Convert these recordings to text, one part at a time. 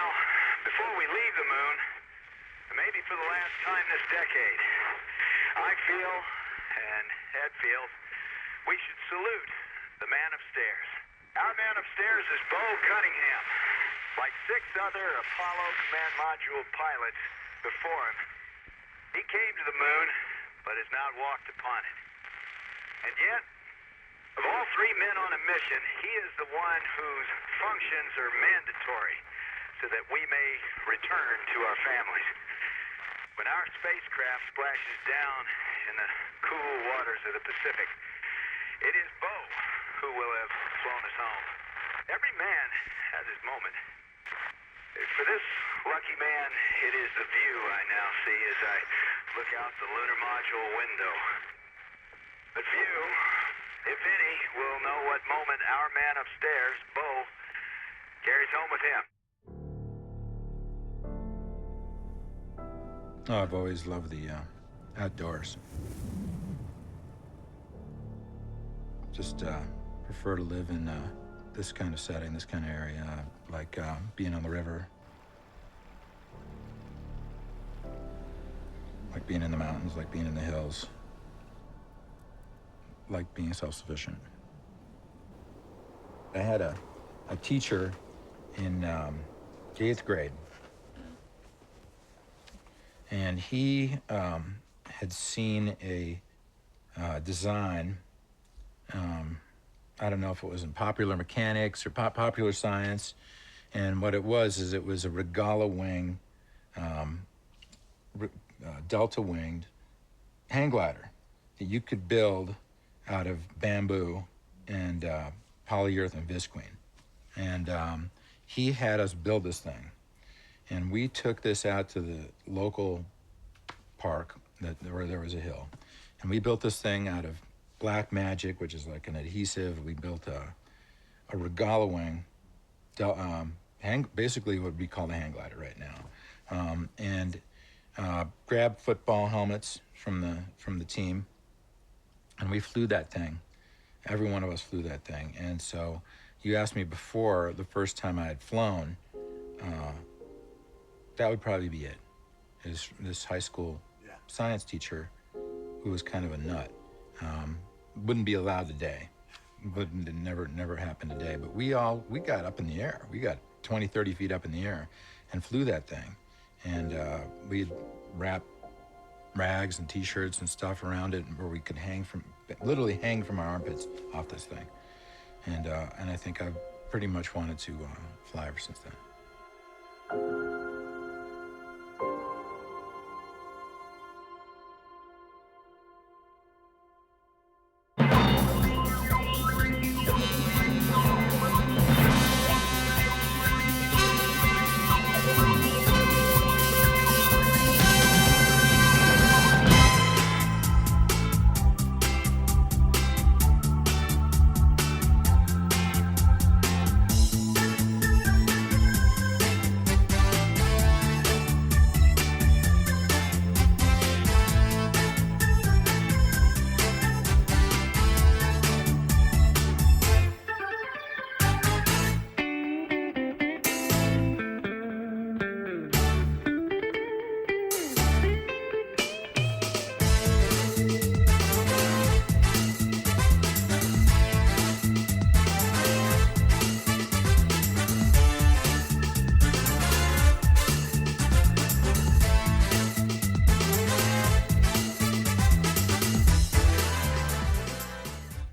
Now, before we leave the moon, maybe for the last time this decade, I feel, and Ed feels, we should salute the man upstairs. Our man upstairs is Bo Cunningham. Like 6 other Apollo Command Module pilots before him, he came to the moon, but has not walked upon it. And yet, of all 3 men on a mission, he is the one whose functions are mandatory so that we may return to our families. When our spacecraft splashes down in the cool waters of the Pacific, it is Bo who will have flown us home. Every man has his moment. For this lucky man, it is the view I now see as I look out the lunar module window. But few, if any, will know what moment our man upstairs, Bo, carries home with him. Oh, I've always loved the outdoors. Just prefer to live in this kind of setting, this kind of area, like being on the river, like being in the mountains, like being in the hills, like being self-sufficient. I had a teacher in the 8th grade, and he had seen a design, I don't know if it was in popular mechanics or popular science, and what it was is it was a Regala wing, delta-winged hang glider that you could build out of bamboo and polyurethane visqueen. And he had us build this thing. And we took this out to the local park where there was a hill. And we built this thing out of black magic, which is like an adhesive. We built a Regala wing, basically what we call the hang glider right now. And grabbed football helmets from the team, and we flew that thing. Every one of us flew that thing. And so you asked me before, the first time I had flown, that would probably be it. Is this high school science teacher who was kind of a nut. Wouldn't be allowed today. Never happened today. But we got up in the air. We got 20, 30 feet up in the air and flew that thing. And we'd wrap rags and T-shirts and stuff around it where we could literally hang from our armpits off this thing. And I think I've pretty much wanted to fly ever since then.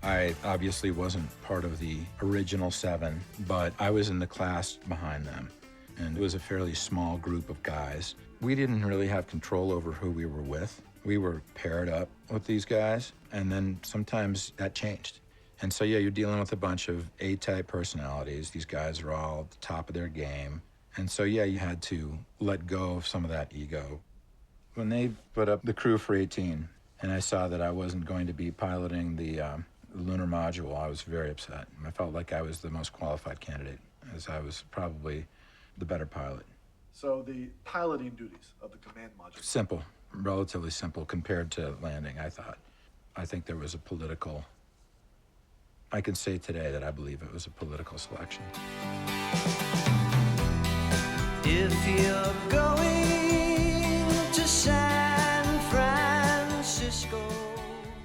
I obviously wasn't part of the original 7, but I was in the class behind them. And it was a fairly small group of guys. We didn't really have control over who we were with. We were paired up with these guys, and then sometimes that changed. And so, yeah, you're dealing with a bunch of A-type personalities. These guys are all at the top of their game. And so, yeah, you had to let go of some of that ego. When they put up the crew for 18, and I saw that I wasn't going to be piloting the lunar module, I was very upset. I felt like I was the most qualified candidate, as I was probably the better pilot. So the piloting duties of the command module? Simple, relatively simple compared to landing, I thought. I think there was a political, I can say today that I believe it was a political selection. If you're going to San Francisco.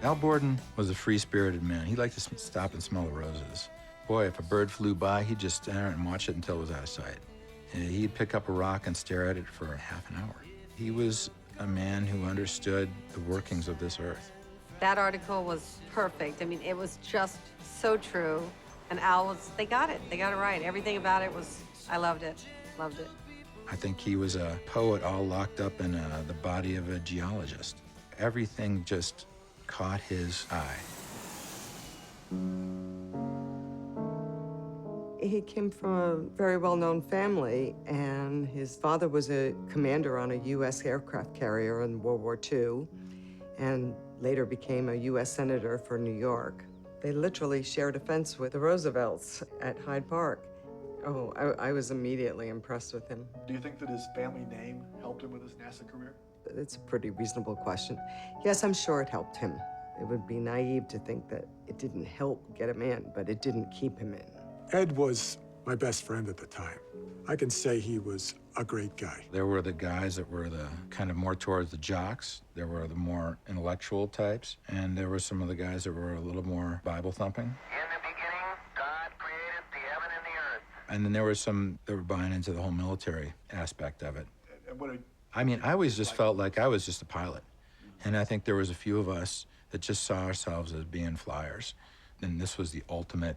Al Borden was a free-spirited man. He liked to stop and smell the roses. Boy, if a bird flew by, he'd just stand there and watch it until it was out of sight. And he'd pick up a rock and stare at it for half an hour. He was a man who understood the workings of this earth. That article was perfect. I mean, it was just so true. And Al was, they got it right. Everything about it was, I loved it. I think he was a poet all locked up in the body of a geologist. Everything just caught his eye. He came from a very well-known family, and his father was a commander on a U.S. aircraft carrier in World War II, and later became a U.S. Senator for New York. They literally shared a fence with the Roosevelts at Hyde Park. Oh, I was immediately impressed with him. Do you think that his family name helped him with his NASA career? It's a pretty reasonable question. Yes, I'm sure it helped him. It would be naive to think that it didn't help get him in, but it didn't keep him in. Ed was my best friend at the time. I can say he was a great guy. There were the guys that were the kind of more towards the jocks. There were the more intellectual types. And there were some of the guys that were a little more Bible thumping. In the beginning, God created the heaven and the earth. And then there were some that were buying into the whole military aspect of it. And what I mean, I always just felt like I was just a pilot. And I think there was a few of us that just saw ourselves as being flyers. And this was the ultimate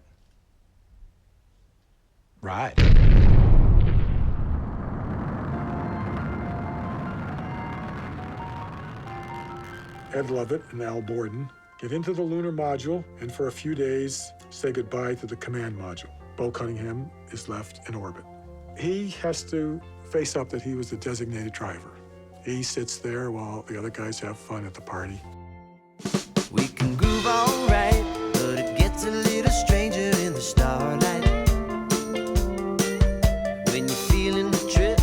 ride. Ed Lovett and Al Borden get into the lunar module and for a few days say goodbye to the command module. Bo Cunningham is left in orbit. He has to face up that he was the designated driver. He sits there while the other guys have fun at the party. We can groove all right, but it gets a little stranger in the starlight. When you're feeling the trip,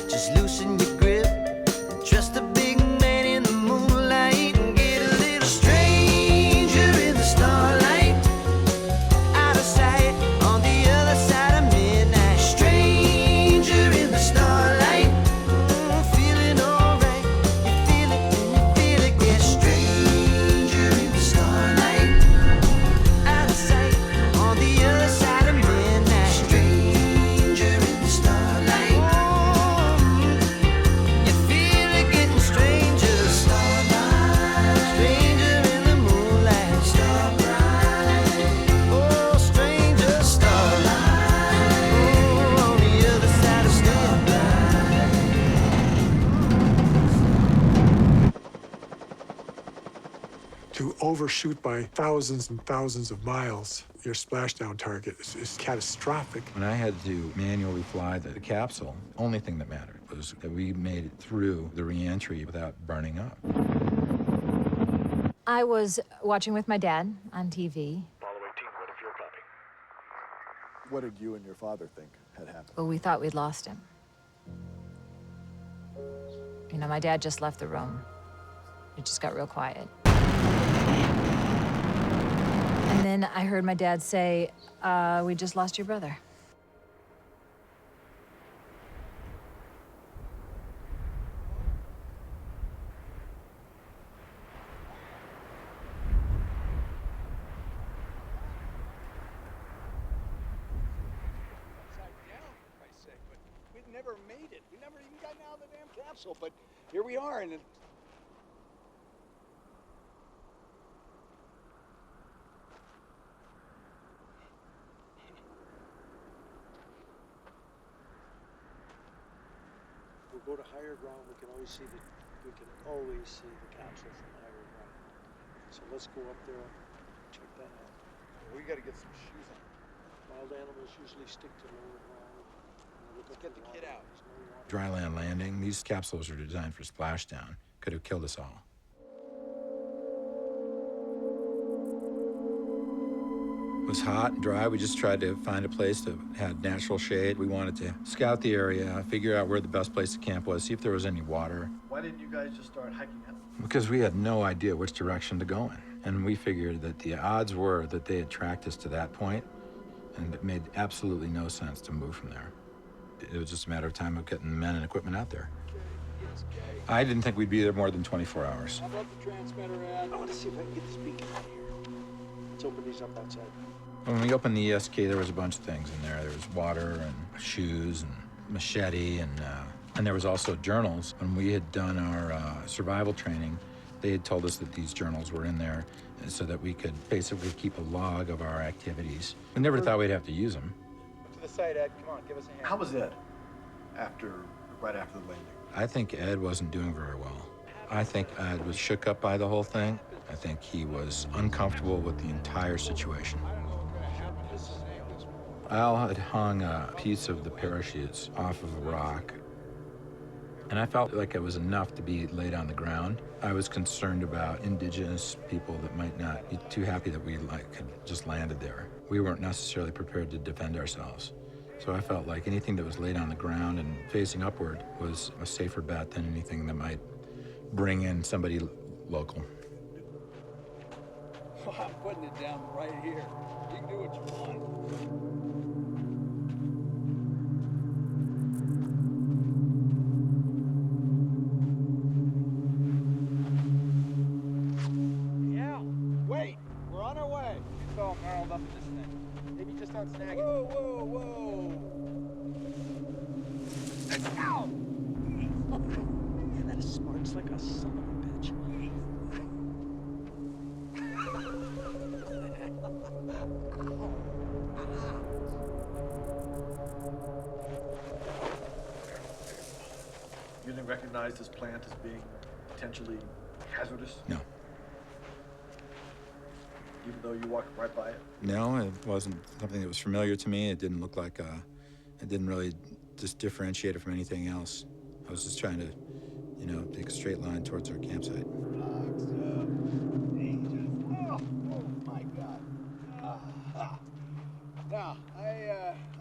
just loosen your grip and trust the big man in the moonlight and get a little stranger in the starlight. Out of sight on the other side of midnight. Stranger in the starlight. Feeling alright. You feel it and you feel it. Get stranger in the starlight. Out of sight on the other side of midnight. Stranger in the starlight. You feel it getting stranger. Starlight. Stranger in the moonlight. Star bright. Oh, stranger starlight. Oh, on the other side of starlight. To overshoot by thousands and thousands of miles, your splashdown target is catastrophic. When I had to manually fly the capsule, the only thing that mattered was that we made it through the re-entry without burning up. I was watching with my dad on TV. Apollo 18, ready for your copy. What did you and your father think had happened? Well, we thought we'd lost him. You know, my dad just left the room. It just got real quiet. And then I heard my dad say, we just lost your brother. We'd never made it. We never even gotten out of the damn capsule, but here we are, and we'll go to higher ground. We can always see the capsule from higher ground. So let's go up there and check that out. We got to get some shoes on. Wild animals usually stick to lower ground. Get the kid out. Dry land landing, these capsules are designed for splashdown. Could have killed us all. It was hot and dry. We just tried to find a place that had natural shade. We wanted to scout the area, figure out where the best place to camp was, see if there was any water. Why didn't you guys just start hiking up? Because we had no idea which direction to go in. And we figured that the odds were that they had tracked us to that point, and it made absolutely no sense to move from there. It was just a matter of time of getting men and equipment out there. Yes, Kay. I didn't think we'd be there more than 24 hours. How about the transmitter ad? I want to see if I can get the speaker out of here. Let's open these up outside. When we opened the ESK, there was a bunch of things in there. There was water and shoes and machete, and there was also journals. When we had done our survival training, they had told us that these journals were in there so that we could basically keep a log of our activities. We never thought we'd have to use them. To the side, Ed. Come on, give us a hand. How was Ed right after the landing? I think Ed wasn't doing very well. I think Ed was shook up by the whole thing. I think he was uncomfortable with the entire situation. Al had hung a piece of the parachutes off of a rock, and I felt like it was enough to be laid on the ground. I was concerned about indigenous people that might not be too happy that we had just landed there. We weren't necessarily prepared to defend ourselves. So I felt like anything that was laid on the ground and facing upward was a safer bet than anything that might bring in somebody local. Well, I'm putting it down right here. You can do what you want. Yeah. Wait. We're on our way. It's all gnarled up in this thing. Maybe just on snagging. Whoa, whoa, whoa. Ow! Man, that sparks like a son of a bitch. You didn't recognize this plant as being potentially hazardous, No. even though you walked right by it? No, it wasn't something that was familiar to me. It didn't look like it didn't really just differentiate it from anything else. I was just trying to, take a straight line towards our campsite. Rocks up. Angels. Oh my God. Now,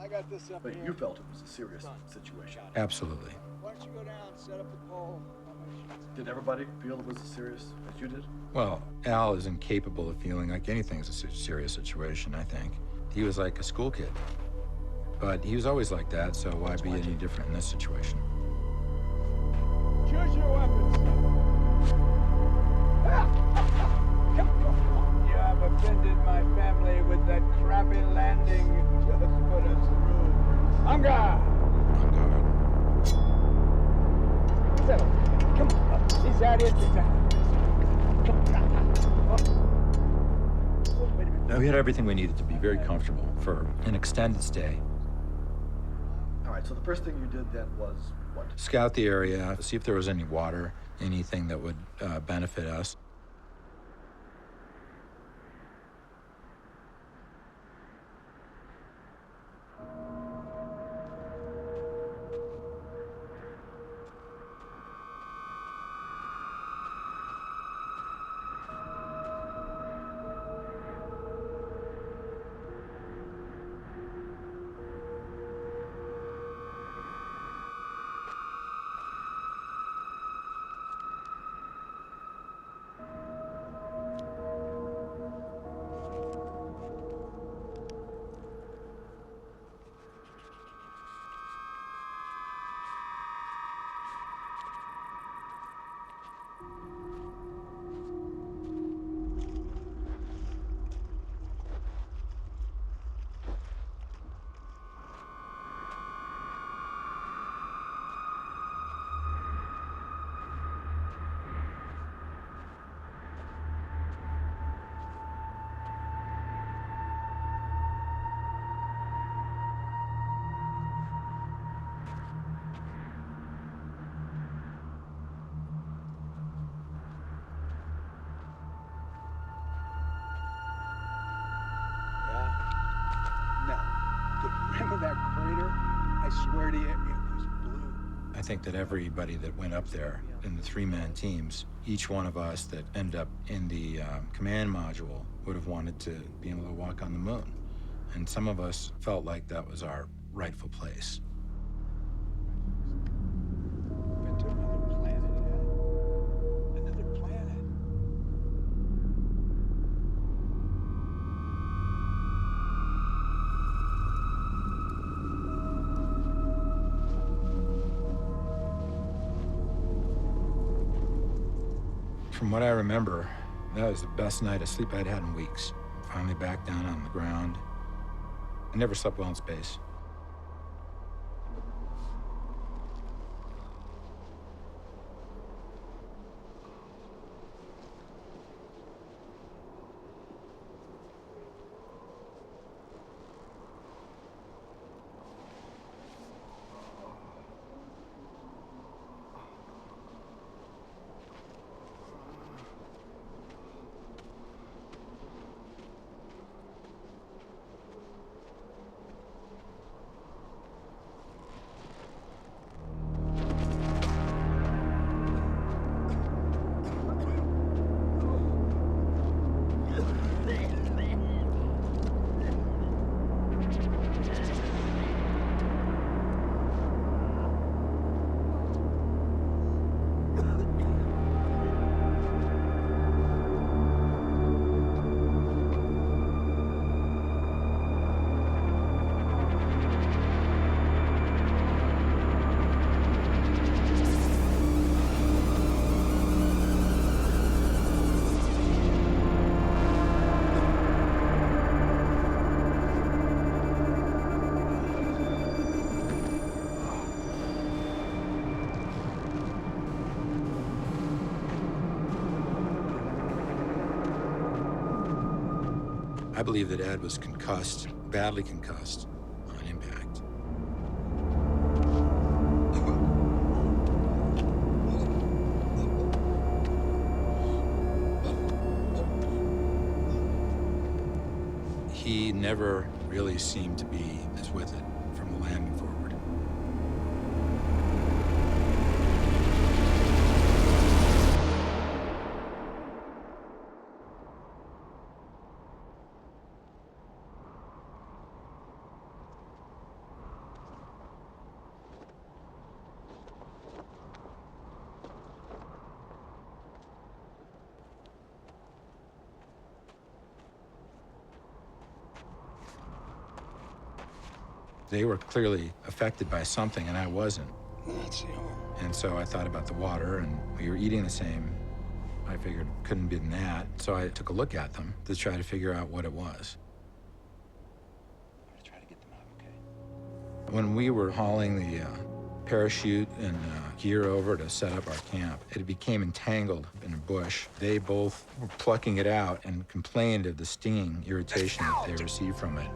I got this up But here. you felt it was a serious situation. Absolutely. Why don't you go down, set up the pole? Did everybody feel it was as serious as you did? Well, Al is incapable of feeling like anything's a serious situation, I think. He was like a school kid. But he was always like that, so why be any different in this situation? Choose your weapons. You have offended my family with that crappy landing. Just put us through. On guard. On guard. Settle. Come on. He's out here. Wait a minute. No, we had everything we needed to be very comfortable for an extended stay. All right, so the first thing you did then was what? Scout the area, see if there was any water, anything that would benefit us. rim of that crater, I swear to you, it was blue. I think that everybody that went up there in the three-man teams, each one of us that ended up in the command module would have wanted to be able to walk on the moon. And some of us felt like that was our rightful place. Been to another planet, Ed. Another planet. From what I remember, that was the best night of sleep I'd had in weeks. Finally back down on the ground. I never slept well in space. I believe that Ed was concussed, badly concussed, on impact. He never really seemed to be as with it from the landing forward. They were clearly affected by something, and I wasn't. And so I thought about the water, and we were eating the same. I figured it couldn't be that. So I took a look at them to try to figure out what it was. I'm gonna try to get them out, okay? When we were hauling the parachute and gear over to set up our camp, it became entangled in a bush. They both were plucking it out and complained of the stinging irritation that they received from it.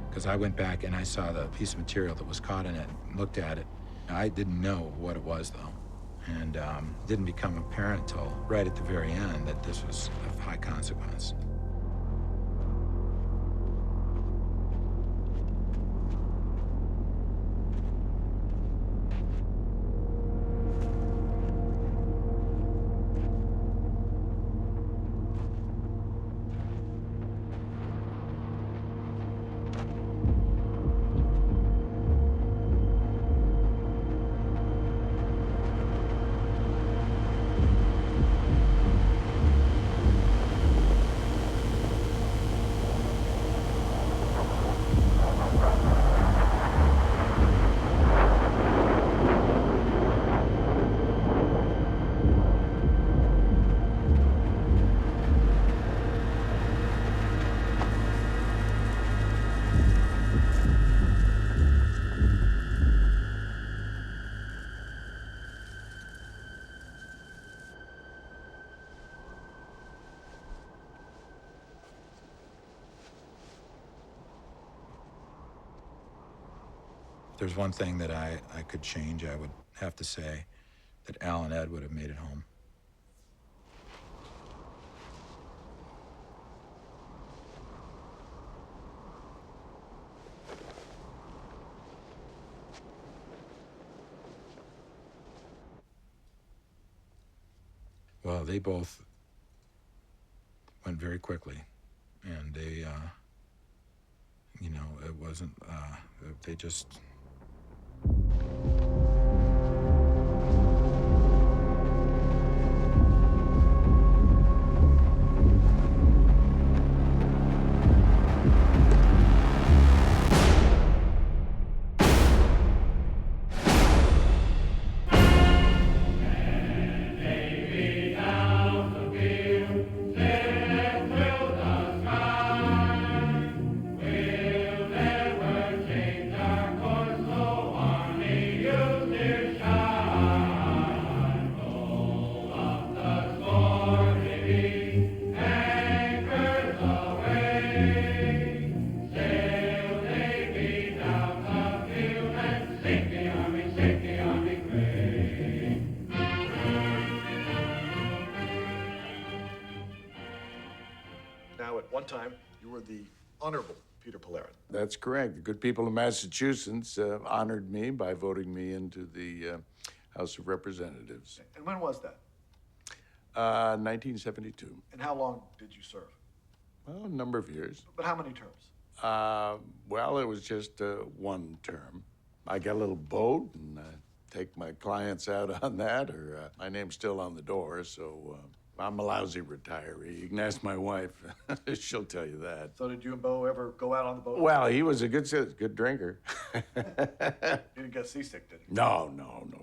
Because I went back and I saw the piece of material that was caught in it, looked at it. I didn't know what it was, though. And it didn't become apparent until right at the very end that this was of high consequence. If there's one thing that I could change, I would have to say that Al and Ed would have made it home. Well, they both went very quickly, and they, you know, it wasn't, they just... Now, at one time, you were the Honorable Peter Polarin. That's correct. The good people of Massachusetts honored me by voting me into the House of Representatives. And when was that? 1972. And how long did you serve? Well, a number of years. But how many terms? Well, it was just one term. I got a little boat and take my clients out on that, or my name's still on the door, so I'm a lousy retiree. You can ask my wife. She'll tell you that. So did you and Bo ever go out on the boat? Well, he was a good drinker. You didn't get seasick, did he? No,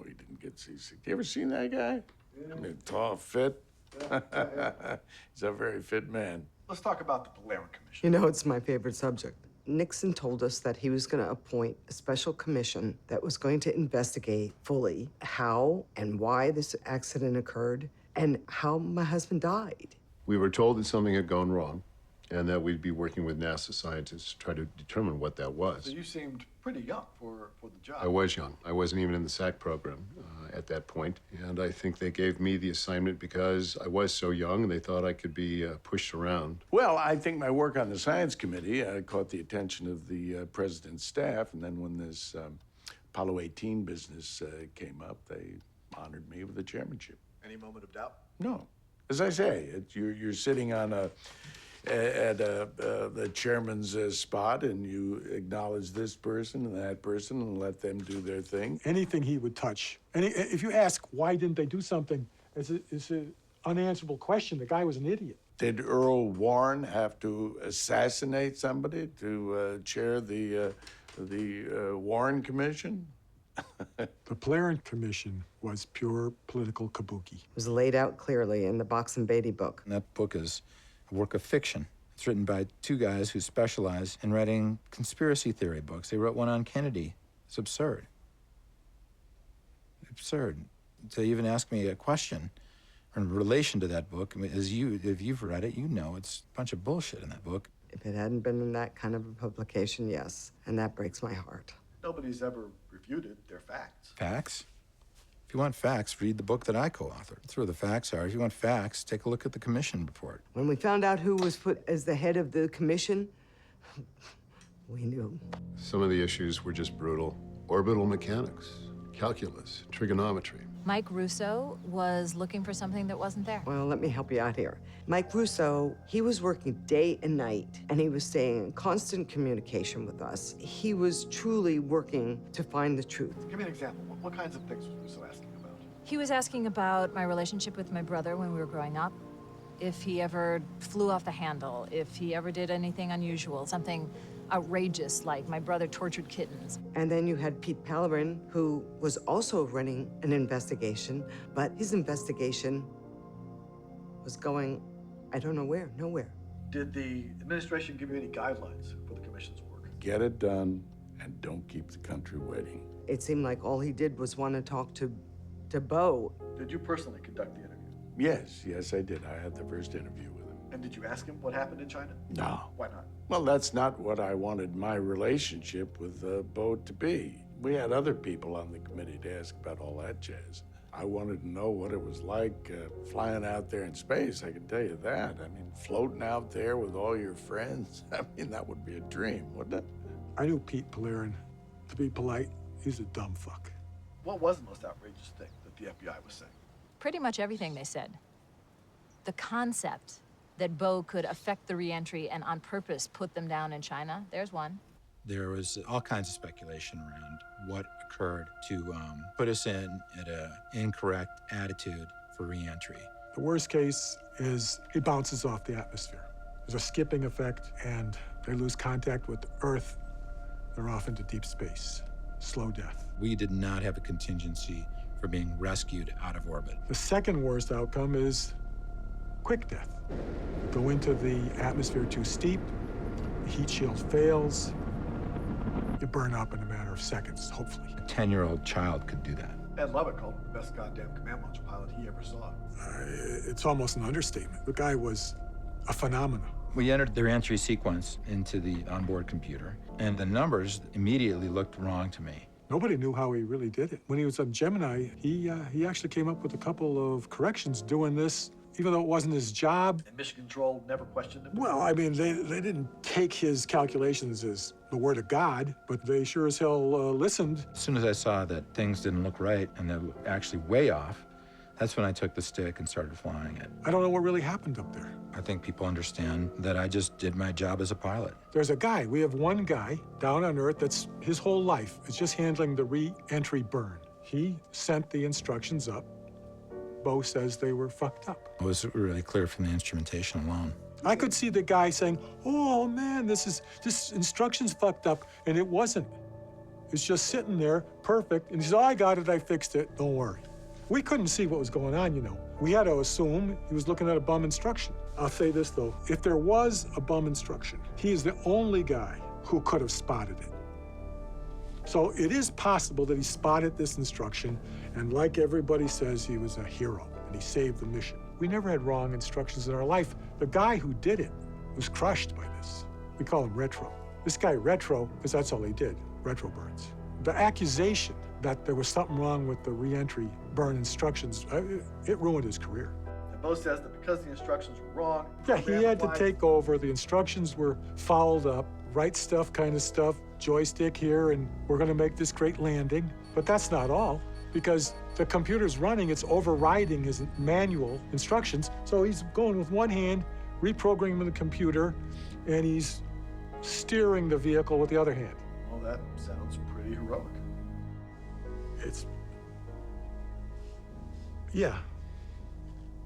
he didn't get seasick. You ever seen that guy? Yeah. I mean, tall, fit. He's a very fit man. Let's talk about the Polarin Commission. You know, it's my favorite subject. Nixon told us that he was going to appoint a special commission that was going to investigate fully how and why this accident occurred and how my husband died. We were told that something had gone wrong and that we'd be working with NASA scientists to try to determine what that was. So you seemed pretty young for the job. I was young. I wasn't even in the SAC program at that point. And I think they gave me the assignment because I was so young and they thought I could be pushed around. Well, I think my work on the science committee caught the attention of the president's staff. And then when this Apollo 18 business came up, they honored me with the chairmanship. Any moment of doubt? No. As I say, you're sitting on the chairman's spot, and you acknowledge this person and that person and let them do their thing. Anything he would touch. If you ask why didn't they do something, it's an unanswerable question. The guy was an idiot. Did Earl Warren have to assassinate somebody to chair the Warren Commission? The Polarin Commission was pure political kabuki. It was laid out clearly in the Box and Beatty book. And that book is a work of fiction. It's written by two guys who specialize in writing conspiracy theory books. They wrote one on Kennedy. It's absurd. Absurd. To even ask me a question in relation to that book, I mean, if you've read it, you know it's a bunch of bullshit in that book. If it hadn't been in that kind of a publication, yes. And that breaks my heart. Nobody's ever refuted their facts. Facts? If you want facts, read the book that I co-authored. That's where the facts are. If you want facts, take a look at the commission report. When we found out who was put as the head of the commission, we knew. Some of the issues were just brutal. Orbital mechanics, calculus, trigonometry. Mike Russo was looking for something that wasn't there. Well, let me help you out here. Mike Russo, he was working day and night, and he was staying in constant communication with us. He was truly working to find the truth. Give me an example. What kinds of things was Russo asking about? He was asking about my relationship with my brother when we were growing up. If he ever flew off the handle, if he ever did anything unusual, something outrageous like my brother tortured kittens. And then you had Pete Pellerin, who was also running an investigation, but his investigation was going, I don't know where, nowhere. Did the administration give you any guidelines for the commission's work? Get it done and don't keep the country waiting. It seemed like all he did was want to talk to Bo. Did you personally conduct the interview? Yes, I did. I had the first interview with him. And did you ask him what happened in China? No. Why not? Well, that's not what I wanted my relationship with Bo to be. We had other people on the committee to ask about all that jazz. I wanted to know what it was like flying out there in space, I can tell you that. I mean, floating out there with all your friends, I mean, that would be a dream, wouldn't it? I knew Pete Polarin. To be polite, he's a dumb fuck. What was the most outrageous thing that the FBI was saying? Pretty much everything they said. The concept that Bo could affect the re-entry and on purpose put them down in China, there's one. There was all kinds of speculation around what occurred to put us in at an incorrect attitude for re-entry. The worst case is it bounces off the atmosphere. There's a skipping effect, and they lose contact with the Earth. They're off into deep space. Slow death. We did not have a contingency for being rescued out of orbit. The second worst outcome is quick death. You go into the atmosphere too steep, the heat shield fails, you burn up in a matter of seconds, hopefully. A 10-year-old child could do that. Ed Lovett called him the best goddamn command module pilot he ever saw. It's almost an understatement. The guy was a phenomenon. We entered the re-entry sequence into the onboard computer, and the numbers immediately looked wrong to me. Nobody knew how he really did it. When he was on Gemini, he actually came up with a couple of corrections doing this even though it wasn't his job. And Mission Control never questioned him? Well, I mean, they didn't take his calculations as the word of God, but they sure as hell listened. As soon as I saw that things didn't look right and they were actually way off, that's when I took the stick and started flying it. I don't know what really happened up there. I think people understand that I just did my job as a pilot. There's a guy, we have one guy down on Earth that's his whole life is just handling the re-entry burn. He sent the instructions up. Bo says they were fucked up. It was really clear from the instrumentation alone. I could see the guy saying, oh man, this instruction's fucked up, and it wasn't. It's just sitting there, perfect, and he said, oh, I got it, I fixed it, don't worry. We couldn't see what was going on, you know. We had to assume he was looking at a bum instruction. I'll say this, though. If there was a bum instruction, he is the only guy who could have spotted it. So it is possible that he spotted this instruction, and like everybody says, he was a hero, and he saved the mission. We never had wrong instructions in our life. The guy who did it was crushed by this. We call him Retro. This guy, Retro, because that's all he did, retro burns. The accusation that there was something wrong with the re-entry burn instructions, it ruined his career. And Bo says that because the instructions were wrong... Yeah, he had to take over. The instructions were fouled up, right stuff kind of stuff, joystick here, and we're gonna make this great landing. But that's not all, because the computer's running, it's overriding his manual instructions. So he's going with one hand, reprogramming the computer, and he's steering the vehicle with the other hand. Well, that sounds pretty heroic. Yeah,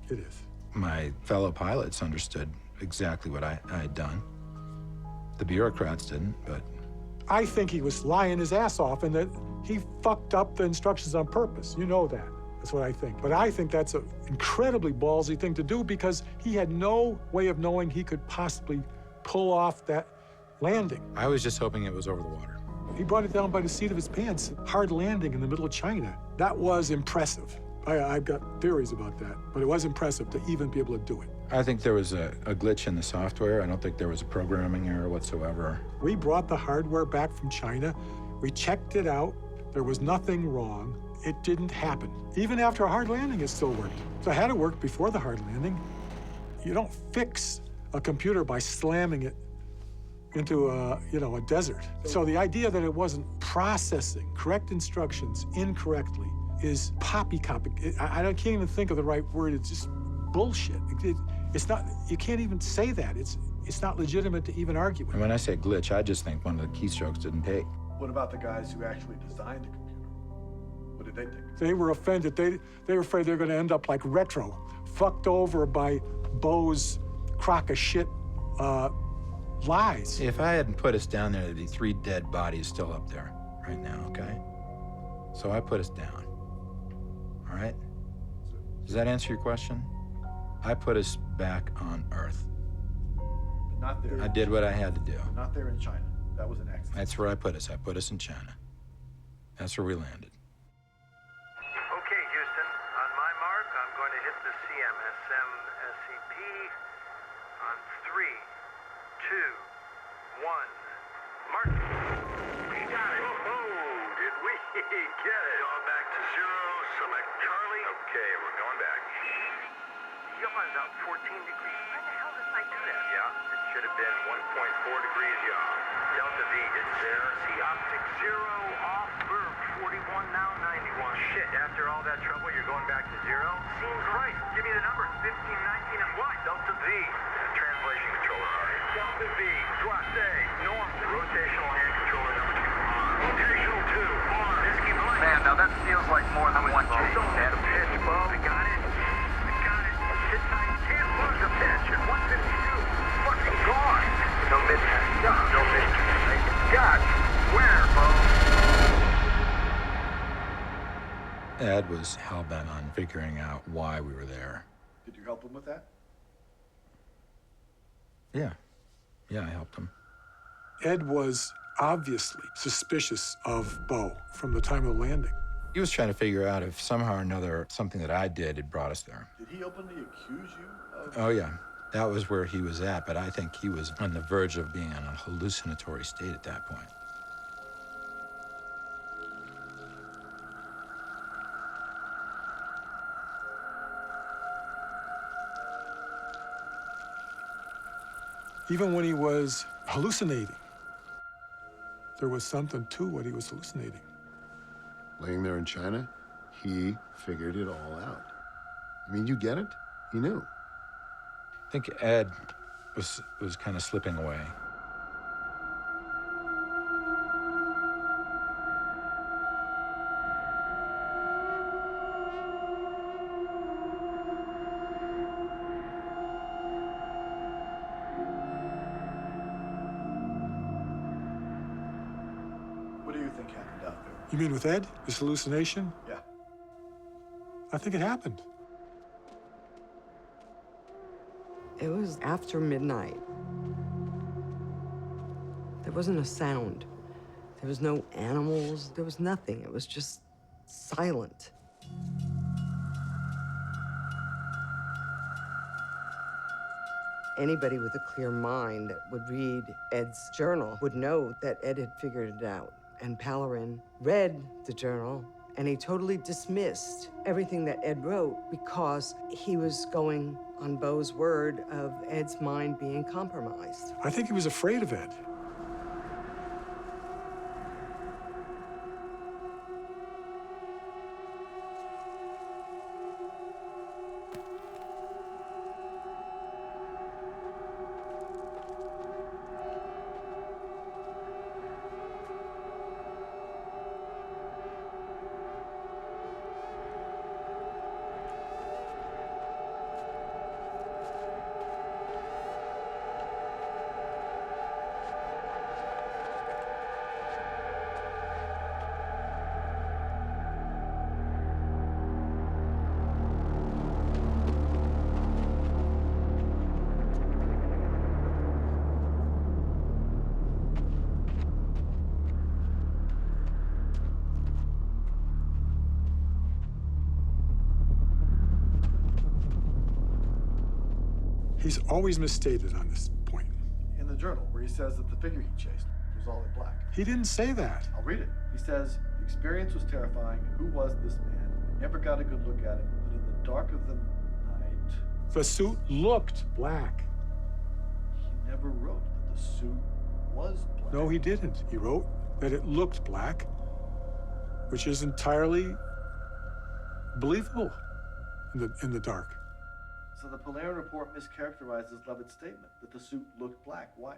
it is. My fellow pilots understood exactly what I had done. The bureaucrats didn't, but... I think he was lying his ass off and that he fucked up the instructions on purpose. You know that. That's what I think. But I think that's an incredibly ballsy thing to do because he had no way of knowing he could possibly pull off that landing. I was just hoping it was over the water. He brought it down by the seat of his pants. Hard landing in the middle of China. That was impressive. I've got theories about that, but it was impressive to even be able to do it. I think there was a glitch in the software. I don't think there was a programming error whatsoever. We brought the hardware back from China. We checked it out. There was nothing wrong. It didn't happen. Even after a hard landing, it still worked. So it had to work before the hard landing. You don't fix a computer by slamming it into a desert. So the idea that it wasn't processing correct instructions incorrectly is poppycock. I can't even think of the right word. It's just bullshit. It's not. You can't even say that. It's not legitimate to even argue with. And when I say glitch, I just think one of the keystrokes didn't take. What about the guys who actually designed the computer? What did they think? They were offended. They were afraid they were going to end up like Retro, fucked over by Bo's crock of shit lies. If I hadn't put us down there, there'd be 3 dead bodies still up there right now, okay? So I put us down. All right? Does that answer your question? I put us back on Earth. But not there. I did what I had to do. Not there in China. That was an accident. That's where I put us. I put us in China. That's where we landed. Okay, Houston. On my mark, I'm going to hit the CMSM SCP on 3, 2, 1. Mark. We got it. Oh, did we get it? Going back to 0, select Charlie. Okay, we're going back. Yaw is out 14 degrees. Why the hell didn't I do that? Yeah, it should have been 1.4 degrees yaw. Delta V, it's there. See optic 0, off berth 41, now 91. Shit, after all that trouble, you're going back to 0? Seems right. Give me the numbers. 15, 19, and what? Delta V. Translation controller R. Delta V, Droite, north. Rotational hand controller number 2, R. Rotational 2, R. Whiskey blank. Man, now that feels like more than one G. That's a pitch, Bo. I got it. Sit tight. Can't lose a pitch at 152. Fucking gone. No mid-pass. No mid-pass. God, where, Bo? Ed was hell-bent on figuring out why we were there. Did you help him with that? Yeah, I helped him. Ed was obviously suspicious of Bo from the time of the landing. He was trying to figure out if somehow or another something that I did had brought us there. Did he openly accuse you of... Oh, yeah. That was where he was at, but I think he was on the verge of being in a hallucinatory state at that point. Even when he was hallucinating, there was something to what he was hallucinating. Laying there in China, he figured it all out. I mean, you get it? He knew. I think Ed was kind of slipping away. What do you think happened out there? You mean with Ed, his hallucination? Yeah. I think it happened. It was after midnight. There wasn't a sound. There was no animals. There was nothing. It was just silent. Anybody with a clear mind that would read Ed's journal would know that Ed had figured it out. And Pallerin read the journal, and he totally dismissed everything that Ed wrote because he was going on Beau's word of Ed's mind being compromised. I think he was afraid of Ed. He's always misstated on this point. In the journal, where he says that the figure he chased was all in black. He didn't say that. I'll read it. He says, the experience was terrifying. Who was this man? I never got a good look at him, but in the dark of the night... The suit looked black. He never wrote that the suit was black. No, he didn't. He wrote that it looked black, which is entirely believable in the dark. So the Pallerin report mischaracterizes Levitt's statement that the suit looked black. Why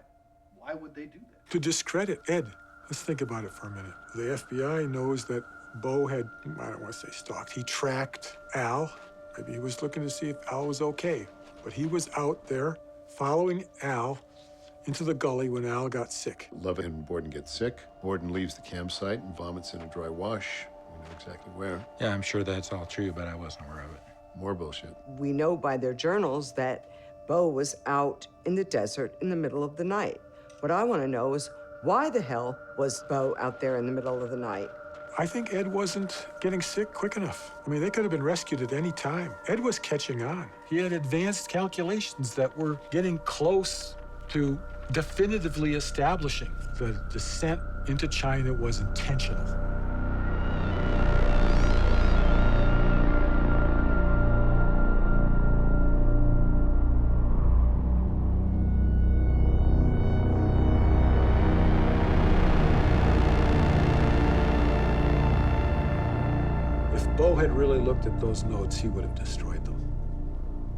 would they do that? To discredit Ed. Let's think about it for a minute. The FBI knows that Beau had, I don't want to say stalked, he tracked Al. Maybe he was looking to see if Al was okay. But he was out there following Al into the gully when Al got sick. Levitt and Borden get sick. Borden leaves the campsite and vomits in a dry wash. We know exactly where. Yeah, I'm sure that's all true, but I wasn't aware of it. More bullshit. We know by their journals that Beau was out in the desert in the middle of the night. What I want to know is why the hell was Beau out there in the middle of the night? I think Ed wasn't getting sick quick enough. I mean, they could have been rescued at any time. Ed was catching on. He had advanced calculations that were getting close to definitively establishing the descent into China was intentional. Beau had really looked at those notes, he would have destroyed them.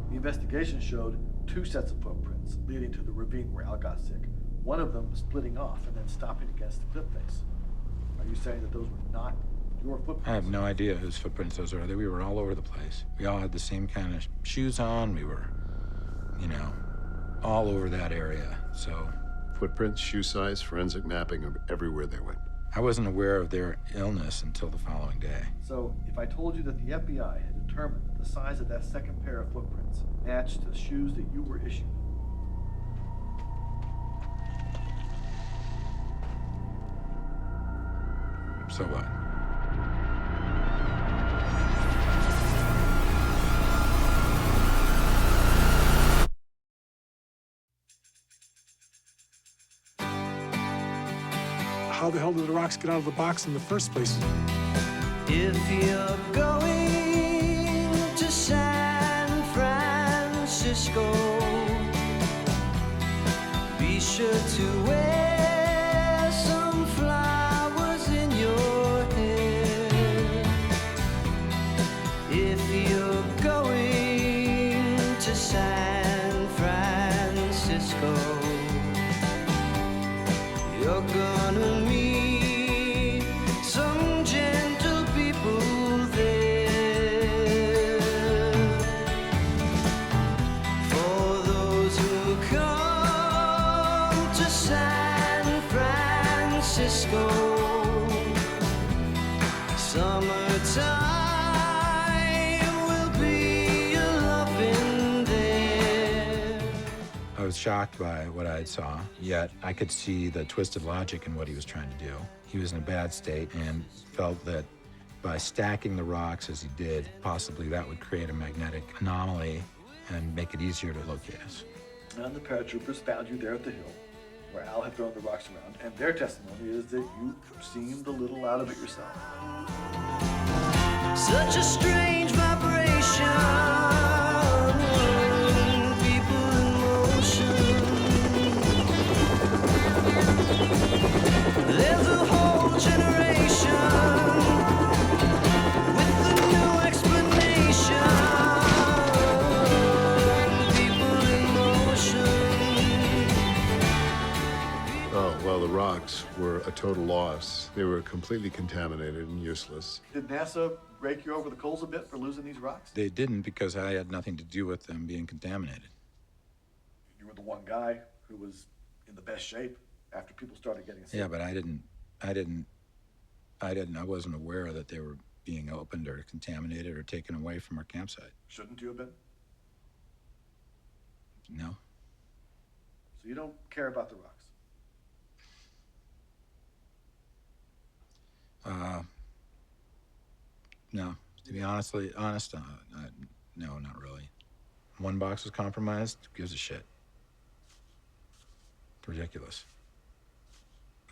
The investigation showed 2 sets of footprints leading to the ravine where Al got sick. One of them splitting off and then stopping against the cliff face. Are you saying that those were not your footprints? I have no idea whose footprints those are. We were all over the place. We all had the same kind of shoes on. We were, all over that area, so. Footprints, shoe size, forensic mapping of everywhere they went. I wasn't aware of their illness until the following day. So, if I told you that the FBI had determined that the size of that second pair of footprints matched the shoes that you were issued, So what? How the hell did the rocks get out of the box in the first place? If you're going to San Francisco, Be sure to wear some flowers in your hair. If you're going to San Francisco, you're gonna meet some gentle people there. For those who come to San Francisco, summertime will be a loving there. I was shocked by what I saw, yet I could see the twisted logic in what he was trying to do. He was in a bad state and felt that by stacking the rocks as he did, possibly that would create a magnetic anomaly and make it easier to locate us. And the paratroopers found you there at the hill, where Al had thrown the rocks around, and their testimony is that you seemed a little out of it yourself. Such a strange vibration. People in motion. There's a whole generation with a new explanation. People in motion. Oh, well, the rocks were a total loss. They were completely contaminated and useless. Did NASA rake you over the coals a bit for losing these rocks? They didn't, because I had nothing to do with them being contaminated. You were the one guy who was in the best shape after people started getting sick. Yeah, but I wasn't aware that they were being opened or contaminated or taken away from our campsite. Shouldn't you have been? No. So you don't care about the rocks? No. To be honest, no, not really. One box was compromised. Who gives a shit? It's ridiculous.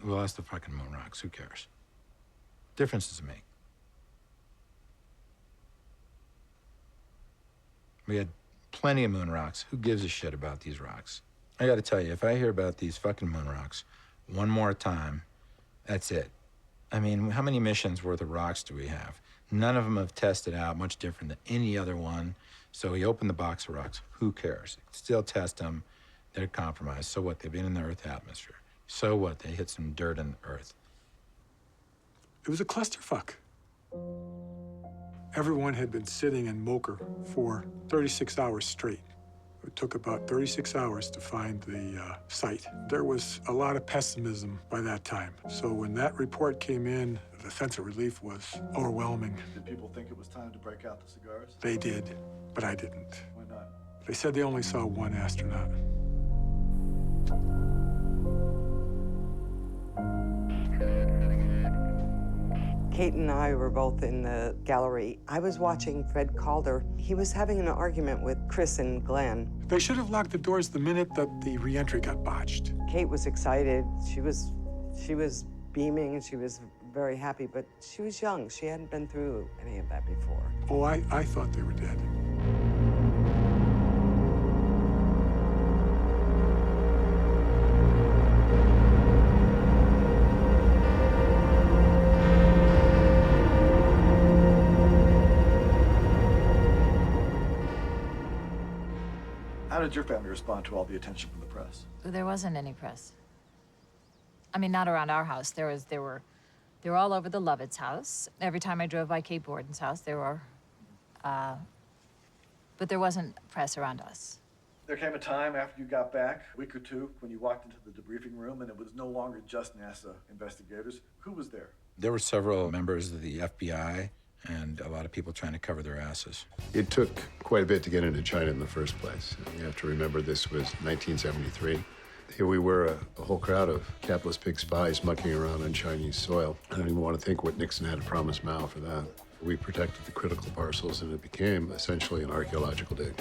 We lost the fucking moon rocks. Who cares? Difference does it make? We had plenty of moon rocks. Who gives a shit about these rocks? I gotta tell you, if I hear about these fucking moon rocks one more time, that's it. I mean, how many missions worth of rocks do we have? None of them have tested out much different than any other one. So he opened the box of rocks. Who cares? Still test them. They're compromised. So what? They've been in the Earth atmosphere. So what? They hit some dirt in the Earth. It was a clusterfuck. Everyone had been sitting in Mocher for 36 hours straight. It took about 36 hours to find the site. There was a lot of pessimism by that time. So when that report came in, the sense of relief was overwhelming. Did people think it was time to break out the cigars? They did, but I didn't. Why not? They said they only saw one astronaut. Kate and I were both in the gallery. I was watching Fred Calder. He was having an argument with Chris and Glenn. They should have locked the doors the minute that the reentry got botched. Kate was excited. She was beaming and she was very happy, but she was young. She hadn't been through any of that before. Oh, I thought they were dead. How did your family respond to all the attention from the press? There wasn't any press. I mean, not around our house. They were all over the Lovett's house. Every time I drove by Kate Borden's house, there were, but there wasn't press around us. There came a time after you got back, a week or two, when you walked into the debriefing room and it was no longer just NASA investigators. Who was there? There were several members of the FBI and a lot of people trying to cover their asses. It took quite a bit to get into China in the first place. You have to remember this was 1973. Here we were, a whole crowd of capitalist pig spies mucking around on Chinese soil. I don't even want to think what Nixon had to promise Mao for that. We protected the critical parcels, and it became essentially an archaeological dig.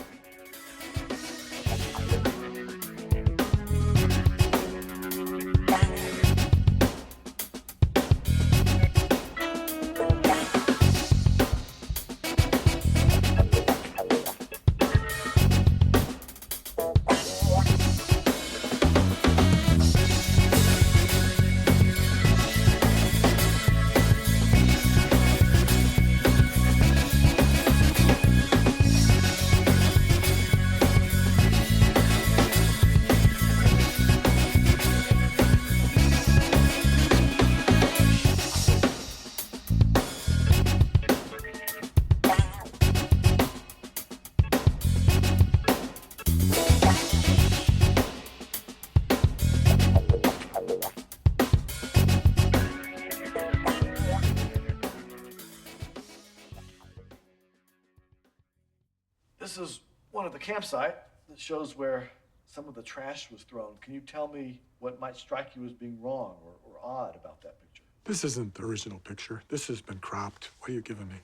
at the campsite that shows where some of the trash was thrown. Can you tell me what might strike you as being wrong or odd about that picture? This isn't the original picture. This has been cropped. What are you giving me?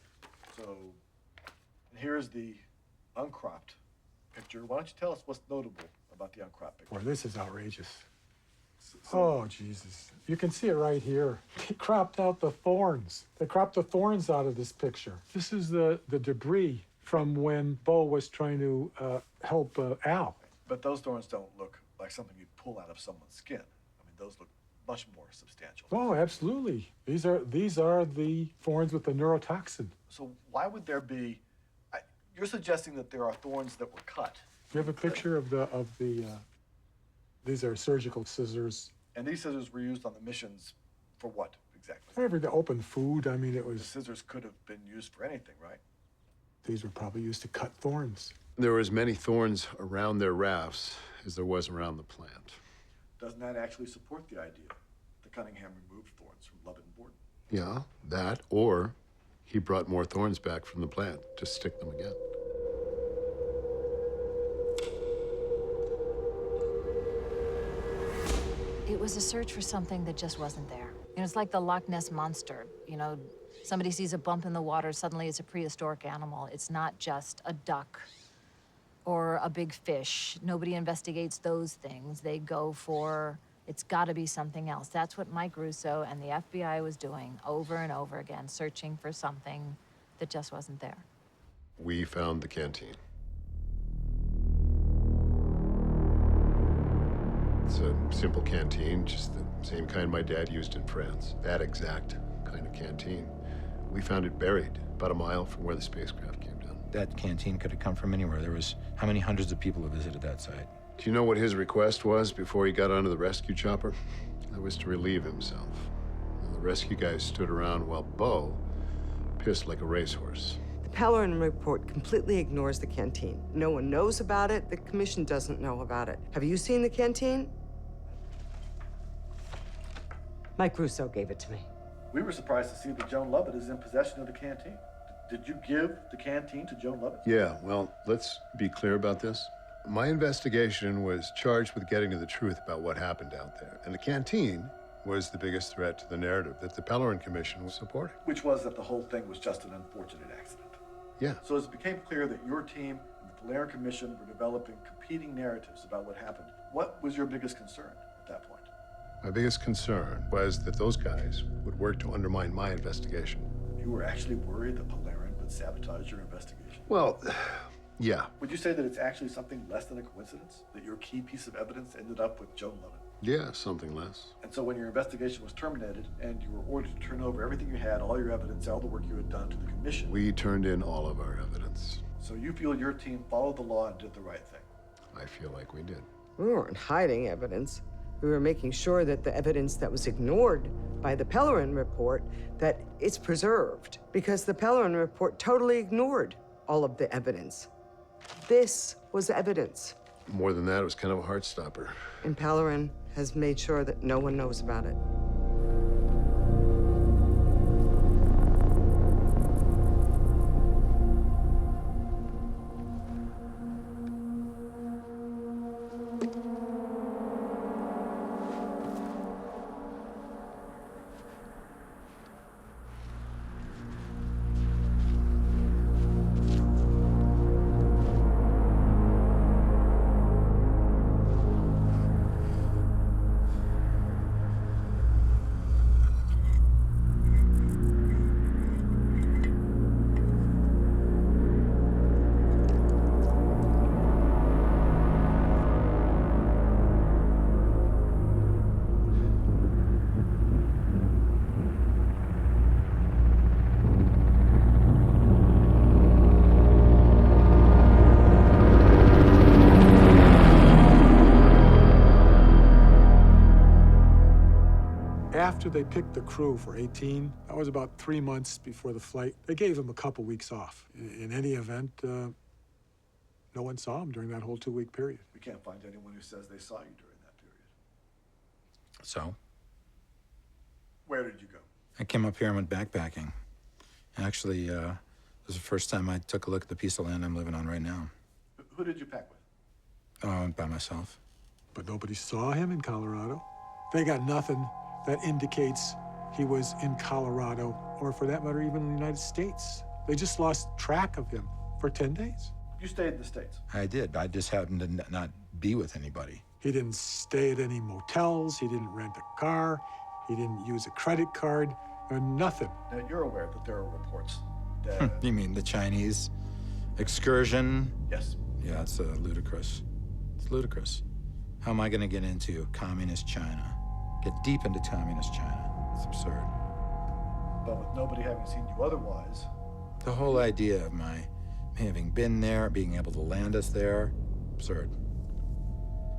So, here's the uncropped picture. Why don't you tell us what's notable about the uncropped picture? Boy, this is outrageous. Oh, Jesus. You can see it right here. They cropped out the thorns. They cropped the thorns out of this picture. This is the debris from when Bo was trying to help Al. But those thorns don't look like something you'd pull out of someone's skin. I mean, those look much more substantial. Oh, absolutely. These are the thorns with the neurotoxin. So why would there be? You're suggesting that there are thorns that were cut. You have a picture of the. These are surgical scissors. And these scissors were used on the missions for what exactly? Whatever, to open food. I mean, it was. The scissors could have been used for anything, right? These were probably used to cut thorns. There were as many thorns around their rafts as there was around the plant. Doesn't that actually support the idea that Cunningham removed thorns from Love and Borden? Yeah, that, or he brought more thorns back from the plant to stick them again. It was a search for something that just wasn't there. You know, it's like the Loch Ness Monster. You know, somebody sees a bump in the water, suddenly it's a prehistoric animal. It's not just a duck or a big fish. Nobody investigates those things. They go for, it's gotta be something else. That's what Mike Russo and the FBI was doing over and over again, searching for something that just wasn't there. We found the canteen. It's a simple canteen, just the same kind my dad used in France. That exact kind of canteen. We found it buried about a mile from where the spacecraft came down. That canteen could have come from anywhere. There was how many hundreds of people who visited that site? Do you know what his request was before he got onto the rescue chopper? It was to relieve himself. And the rescue guys stood around while Bo pissed like a racehorse. The Pellerin report completely ignores the canteen. No one knows about it. The commission doesn't know about it. Have you seen the canteen? Mike Russo gave it to me. We were surprised to see that Joan Lovett is in possession of the canteen. Did you give the canteen to Joan Lovett? Yeah, well, let's be clear about this. My investigation was charged with getting to the truth about what happened out there. And the canteen was the biggest threat to the narrative that the Pellerin Commission was supporting. Which was that the whole thing was just an unfortunate accident. Yeah. So as it became clear that your team and the Pellerin Commission were developing competing narratives about what happened, what was your biggest concern at that point? My biggest concern was that those guys would work to undermine my investigation. You were actually worried that Pellerin would sabotage your investigation? Well, yeah. Would you say that it's actually something less than a coincidence that your key piece of evidence ended up with Joan Lovett? Yeah, something less. And so when your investigation was terminated and you were ordered to turn over everything you had, all your evidence, all the work you had done to the commission. We turned in all of our evidence. So you feel your team followed the law and did the right thing? I feel like we did. We weren't hiding evidence. We were making sure that the evidence that was ignored by the Pellerin report, that it's preserved, because the Pellerin report totally ignored all of the evidence. This was evidence. More than that, it was kind of a heart stopper. And Pellerin has made sure that no one knows about it. After they picked the crew for 18, that was about 3 months before the flight. They gave them a couple weeks off. In any event, no one saw them during that whole 2-week period. We can't find anyone who says they saw you during that period. So? Where did you go? I came up here and went backpacking. Actually, it was the first time I took a look at the piece of land I'm living on right now. Who Who did you pack with? By myself. But nobody saw him in Colorado. They got nothing that indicates he was in Colorado, or for that matter, even in the United States. They just lost track of him for 10 days. You stayed in the States. I did. I just happened to not be with anybody. He didn't stay at any motels. He didn't rent a car. He didn't use a credit card or nothing. Now, you're aware that there are reports that... You mean the Chinese excursion? Yes. Yeah, it's ludicrous. It's ludicrous. How am I going to get into communist China? Get deep into communist China? It's absurd. But with nobody having seen you otherwise... The whole idea of my having been there, being able to land us there, absurd.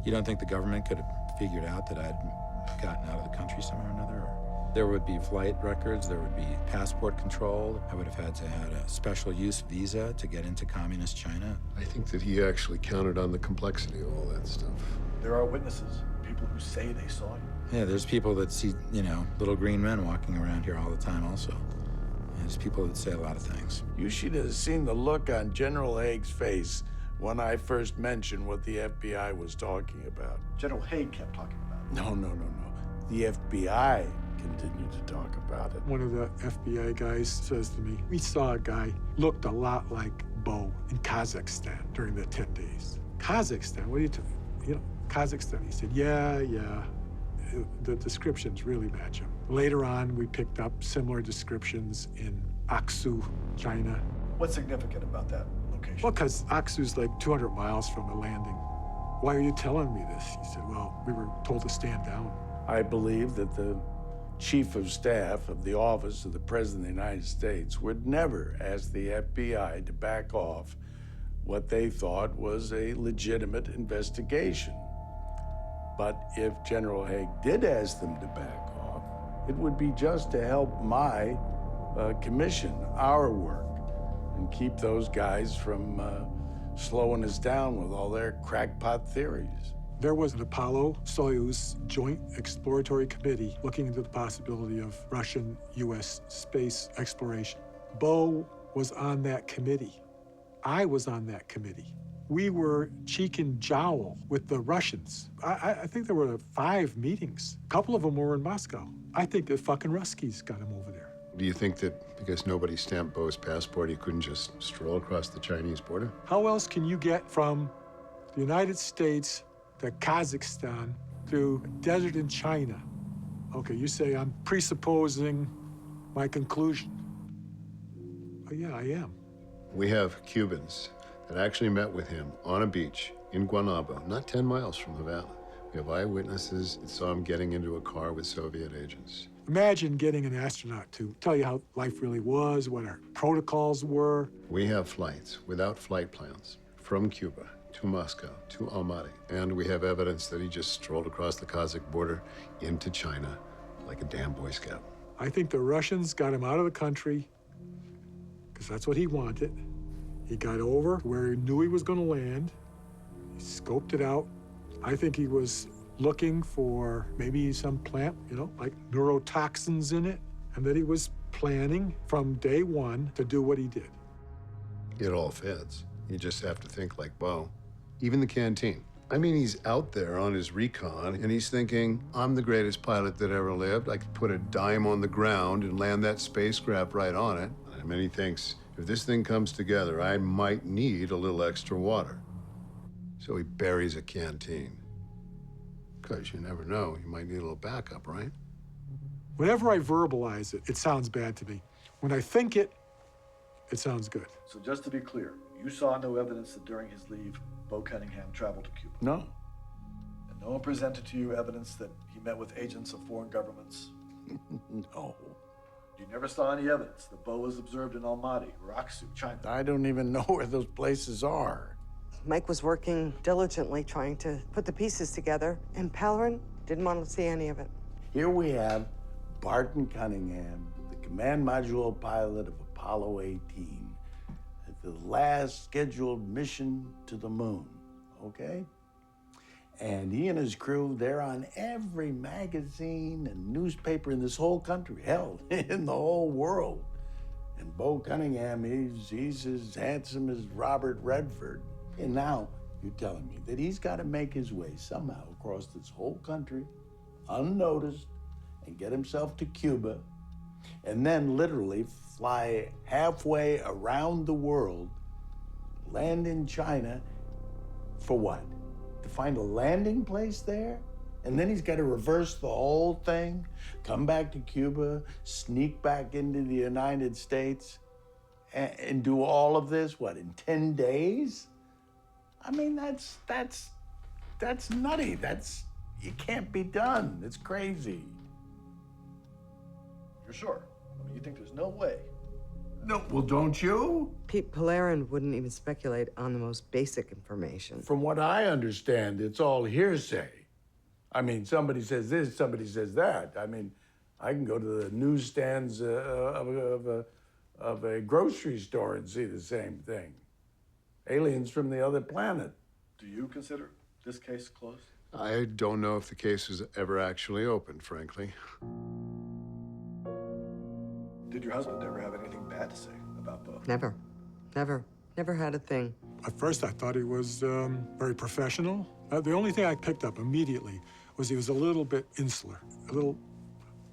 You don't think the government could have figured out that I'd gotten out of the country somehow or another? Or there would be flight records, there would be passport control. I would have had to have a special use visa to get into communist China. I think that he actually counted on the complexity of all that stuff. There are witnesses, people who say they saw you. Yeah, there's people that see, little green men walking around here all the time also. Yeah, there's people that say a lot of things. You should have seen the look on General Haig's face when I first mentioned what the FBI was talking about. General Haig kept talking about it. No. The FBI continued to talk about it. One of the FBI guys says to me, we saw a guy looked a lot like Bo in Kazakhstan during the 10 days. Kazakhstan, what are you talking? Kazakhstan. He said, yeah. The descriptions really match him. Later on, we picked up similar descriptions in Aksu, China. What's significant about that location? Well, because Aksu's like 200 miles from the landing. Why are you telling me this? He said, well, we were told to stand down. I believe that the Chief of Staff of the Office of the President of the United States would never ask the FBI to back off what they thought was a legitimate investigation. But if General Haig did ask them to back off, it would be just to help my commission, our work, and keep those guys from slowing us down with all their crackpot theories. There was an Apollo-Soyuz joint exploratory committee looking into the possibility of Russian-U.S. space exploration. Bo was on that committee. I was on that committee. We were cheek and jowl with the Russians. I think there were 5 meetings. A couple of them were in Moscow. I think the fucking Ruskies got him over there. Do you think that because nobody stamped Bo's passport, he couldn't just stroll across the Chinese border? How else can you get from the United States to Kazakhstan to desert in China? Okay, you say I'm presupposing my conclusion. Oh, yeah, I am. We have Cubans that actually met with him on a beach in Guanabo, not 10 miles from Havana. We have eyewitnesses that saw him getting into a car with Soviet agents. Imagine getting an astronaut to tell you how life really was, what our protocols were. We have flights without flight plans from Cuba to Moscow to Almaty. And we have evidence that he just strolled across the Kazakh border into China like a damn Boy Scout. I think the Russians got him out of the country because that's what he wanted. He got over where he knew he was going to land. He scoped it out. I think he was looking for maybe some plant, like neurotoxins in it, and that he was planning from day one to do what he did. It all fits. You just have to think like Bo. Even the canteen. I mean, he's out there on his recon, and he's thinking, I'm the greatest pilot that ever lived. I could put a dime on the ground and land that spacecraft right on it. And then he thinks, if this thing comes together, I might need a little extra water. So he buries a canteen. Because you never know, you might need a little backup, right? Whenever I verbalize it, it sounds bad to me. When I think it, it sounds good. So just to be clear, you saw no evidence that during his leave, Bo Cunningham traveled to Cuba? No. And no one presented to you evidence that he met with agents of foreign governments? No. You never saw any evidence that Bo was observed in Almaty or Aksu, China? I don't even know where those places are. Mike was working diligently trying to put the pieces together, and Pallerin didn't want to see any of it. Here we have Barton Cunningham, the command module pilot of Apollo 18, at the last scheduled mission to the moon, okay? And he and his crew, they're on every magazine and newspaper in this whole country, hell, in the whole world. And Bo Cunningham, he's as handsome as Robert Redford. And now you're telling me that he's got to make his way somehow across this whole country, unnoticed, and get himself to Cuba, and then literally fly halfway around the world, land in China, for what? To find a landing place there? And then he's got to reverse the whole thing, come back to Cuba, sneak back into the United States, and do all of this, what, in 10 days? I mean, that's nutty. It can't be done. It's crazy. You're sure? I mean, you think there's no way? No, well, don't you? Pete Polarin wouldn't even speculate on the most basic information. From what I understand, it's all hearsay. I mean, somebody says this, somebody says that. I mean, I can go to the newsstands of a grocery store and see the same thing. Aliens from the other planet. Do you consider this case closed? I don't know if the case was ever actually opened, frankly. Did your husband ever have anything bad to say about Bo? Never. Never had a thing. At first, I thought he was very professional. The only thing I picked up immediately was he was a little bit insular, a little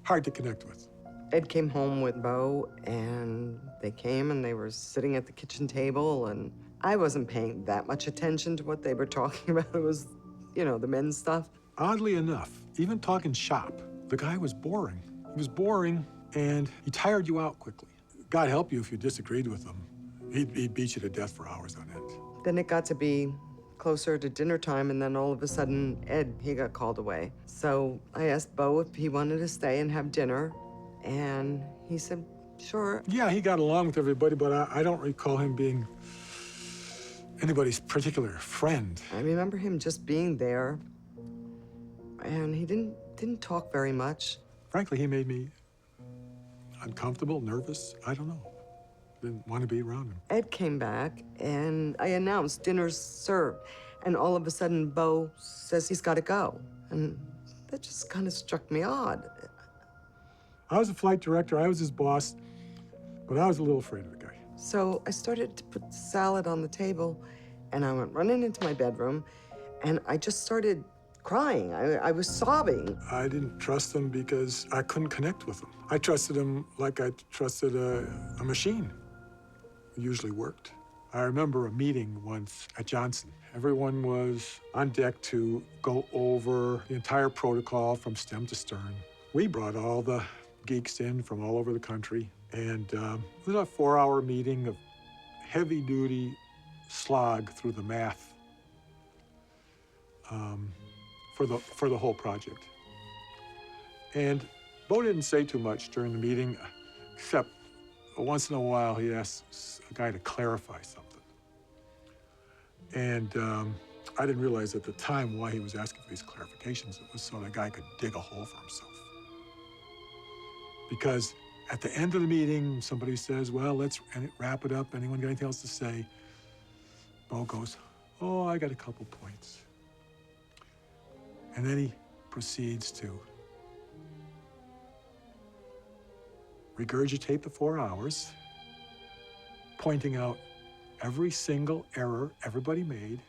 hard to connect with. Ed came home with Bo, and they came and they were sitting at the kitchen table, and I wasn't paying that much attention to what they were talking about. It was, you know, the men's stuff. Oddly enough, even talking shop, the guy was boring. He was boring, and he tired you out quickly. God help you if you disagreed with him. He'd beat you to death for hours on end. Then it got to be closer to dinner time, and then all of a sudden, Ed, he got called away. So I asked Bo if he wanted to stay and have dinner, and he said, sure. Yeah, he got along with everybody, but I don't recall him being anybody's particular friend. I remember him just being there, and he didn't talk very much. Frankly, he made me uncomfortable, nervous. I don't know. Didn't want to be around him. Ed came back, and I announced dinner's served, and all of a sudden, Bo says he's got to go, and that just kind of struck me odd. I was a flight director, I was his boss, but I was a little afraid of the guy. So I started to put salad on the table, and I went running into my bedroom, and I just started crying. I was sobbing. I didn't trust him because I couldn't connect with him. I trusted him like I trusted a machine. It usually worked. I remember a meeting once at Johnson. Everyone was on deck to go over the entire protocol from stem to stern. We brought all the geeks in from all over the country, and it was a 4-hour meeting of heavy-duty slog through the math for the whole project. And Bo didn't say too much during the meeting, except once in a while he asked a guy to clarify something. And I didn't realize at the time why he was asking for these clarifications. It was so the guy could dig a hole for himself. Because at the end of the meeting, somebody says, well, let's wrap it up. Anyone got anything else to say? Bo goes, oh, I got a couple points. And then he proceeds to regurgitate the 4 hours, pointing out every single error everybody made,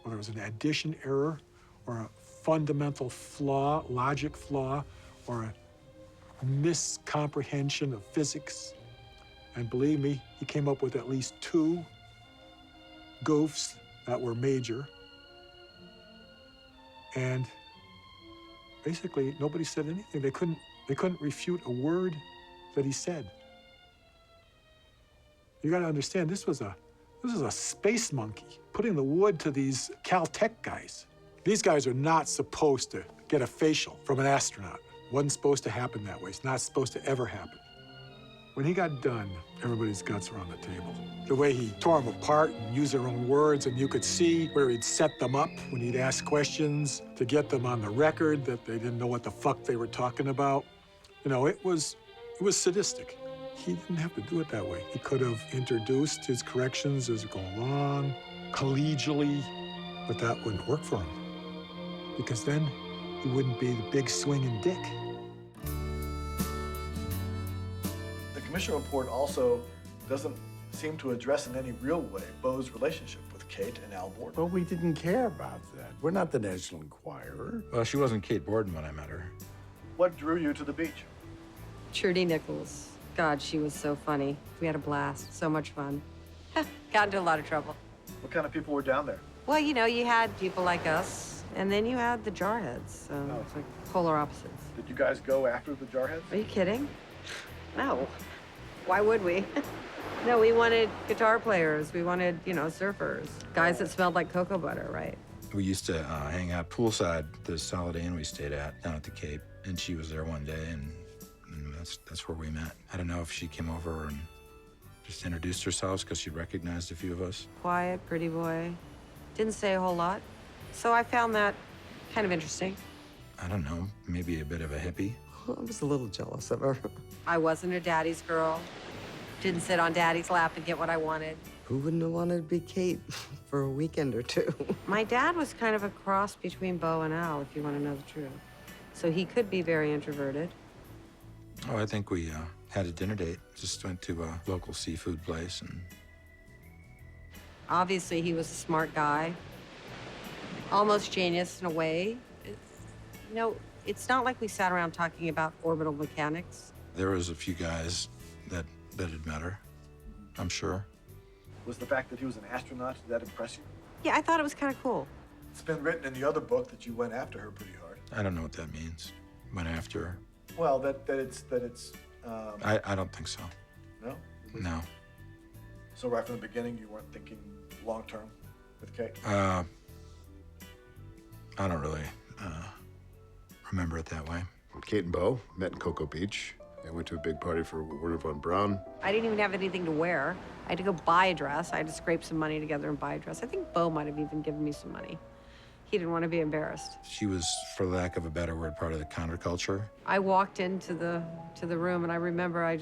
whether it was an addition error or a fundamental flaw, logic flaw, or a miscomprehension of physics. And believe me, he came up with at least 2 goofs that were major. And basically, nobody said anything. They couldn't refute a word that he said. You got to understand, this was a space monkey putting the wood to these Caltech guys. These guys are not supposed to get a facial from an astronaut. Wasn't supposed to happen that way. It's not supposed to ever happen. When he got done, everybody's guts were on the table. The way he tore them apart and used their own words, and you could see where he'd set them up when he'd ask questions to get them on the record that they didn't know what the fuck they were talking about. You know, it was sadistic. He didn't have to do it that way. He could have introduced his corrections as it go along, collegially, but that wouldn't work for him. Because then he wouldn't be the big swinging dick. The commission report also doesn't seem to address in any real way Bo's relationship with with Kate and Al Borden. But we didn't care about that. We're not the National Enquirer. Well, she wasn't Kate Borden when I met her. What drew you to the beach? Trudy Nichols. God, she was so funny. We had a blast. So much fun. Got into a lot of trouble. What kind of people were down there? Well, you know, you had people like us, and then you had the jarheads. It's like polar opposites. Did you guys go after the jarheads? Are you kidding? No. Why would we? No, we wanted guitar players. We wanted, you know, surfers. Guys that smelled like cocoa butter, right? We used to hang out poolside the Solid Inn we stayed at down at the Cape, and she was there one day, and that's where we met. I don't know if she came over and just introduced herself because she recognized a few of us. Quiet, pretty boy. Didn't say a whole lot. So I found that kind of interesting. I don't know, maybe a bit of a hippie. I was a little jealous of her. I wasn't a daddy's girl. Didn't sit on daddy's lap and get what I wanted. Who wouldn't have wanted to be Kate for a weekend or two? My dad was kind of a cross between Bo and Al, if you want to know the truth. So he could be very introverted. Oh, I think we had a dinner date. Just went to a local seafood place, and Obviously, he was a smart guy. Almost genius in a way. You know, it's not like we sat around talking about orbital mechanics. there was a few guys that had met her, I'm sure. Was the fact that he was an astronaut, did that impress you? Yeah, I thought it was kind of cool. It's been written in the other book that you went after her pretty hard. I don't know what that means. Went after her. Well, that it's. I don't think so. No? No. So right from the beginning, you weren't thinking long term with Kate? I don't really remember it that way. Kate and Bo met in Cocoa Beach. They went to a big party for Werner von Braun. I didn't even have anything to wear. I had to go buy a dress. I had to scrape some money together and buy a dress. I think Bo might have even given me some money. He didn't want to be embarrassed. She was, for lack of a better word, part of the counterculture. I walked into the room, and I remember I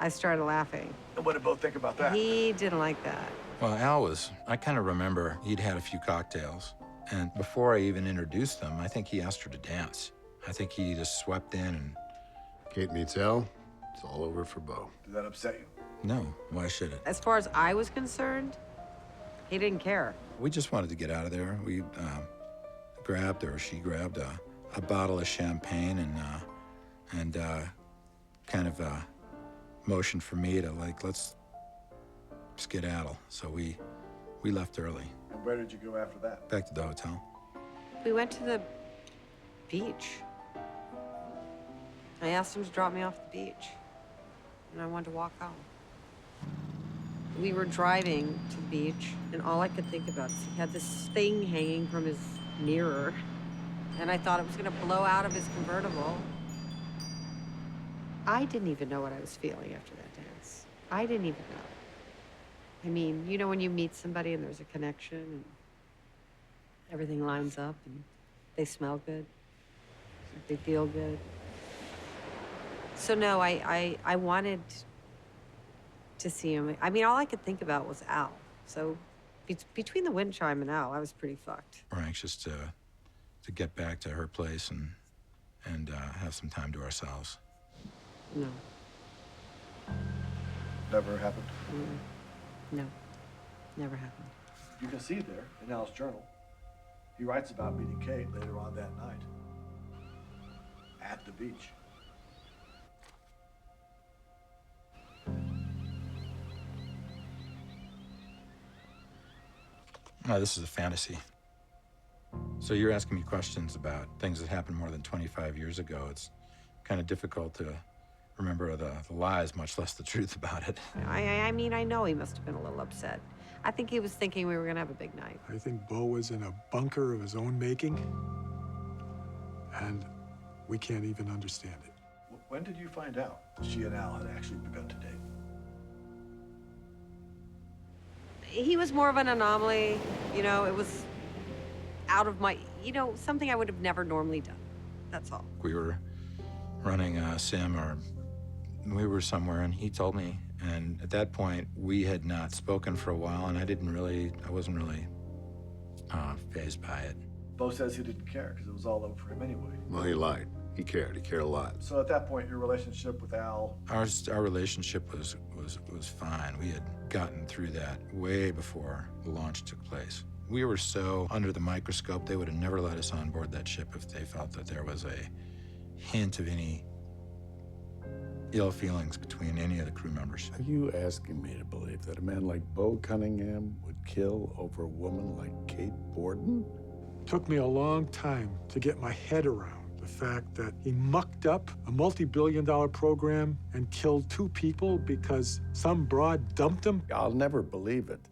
started laughing. And what did Bo think about that? He didn't like that. Well, Al was, I kind of remember he'd had a few cocktails. And before I even introduced them, I think he asked her to dance. I think he just swept in and... Kate meets Al. It's all over for Bo. Did that upset you? No, why should it? As far as I was concerned, he didn't care. We just wanted to get out of there. We she grabbed a bottle of champagne and kind of motioned for me to, like, let's skedaddle. So we left early. And where did you go after that? Back to the hotel. We went to the beach. I asked him to drop me off at the beach, and I wanted to walk home. We were driving to the beach, and all I could think about is he had this thing hanging from his mirror, and I thought it was gonna blow out of his convertible. I didn't even know what I was feeling after that dance. I didn't even know. I mean, you know when you meet somebody and there's a connection and everything lines up and they smell good, they feel good. So no, I wanted to see him. I mean, all I could think about was Al. So between the wind chime and Al, I was pretty fucked. We're anxious to get back to her place and have some time to ourselves. No. Never happened? No, never happened. You can see there in Al's journal, he writes about meeting Kate later on that night at the beach. No, this is a fantasy. So you're asking me questions about things that happened more than 25 years ago. It's kind of difficult to remember the lies, much less the truth about it. I mean, I know he must have been a little upset. I think he was thinking we were gonna have a big night. I think Bo was in a bunker of his own making, and we can't even understand it. When did you find out that she and Al had actually begun to date? He was more of an anomaly, you know, it was out of my, you know, something I would have never normally done. That's all. We were running a sim, or we were somewhere, and he told me. And at that point, we had not spoken for a while, and I wasn't really fazed by it. Bo says he didn't care because it was all over for him anyway. Well, he lied. He cared a lot. So at that point, your relationship with Al... Our relationship was fine. We had gotten through that way before the launch took place. We were so under the microscope, they would have never let us on board that ship if they felt that there was a hint of any ill feelings between any of the crew members. Are you asking me to believe that a man like Bo Cunningham would kill over a woman like Kate Borden? Took me a long time to get my head around the fact that he mucked up a multi-billion-dollar program and killed 2 people because some broad dumped him. I'll never believe it.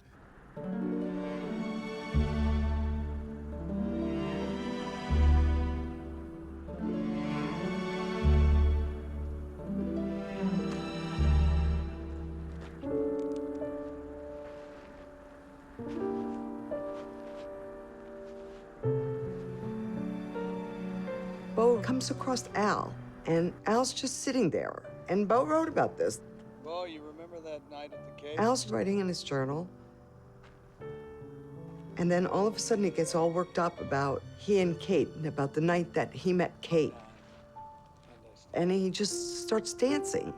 Bo comes across Al, and Al's just sitting there. And Bo wrote about this. Bo, you remember that night at the cave? Al's writing in his journal. And then all of a sudden he gets all worked up about he and Kate and about the night that he met Kate. And he just starts dancing.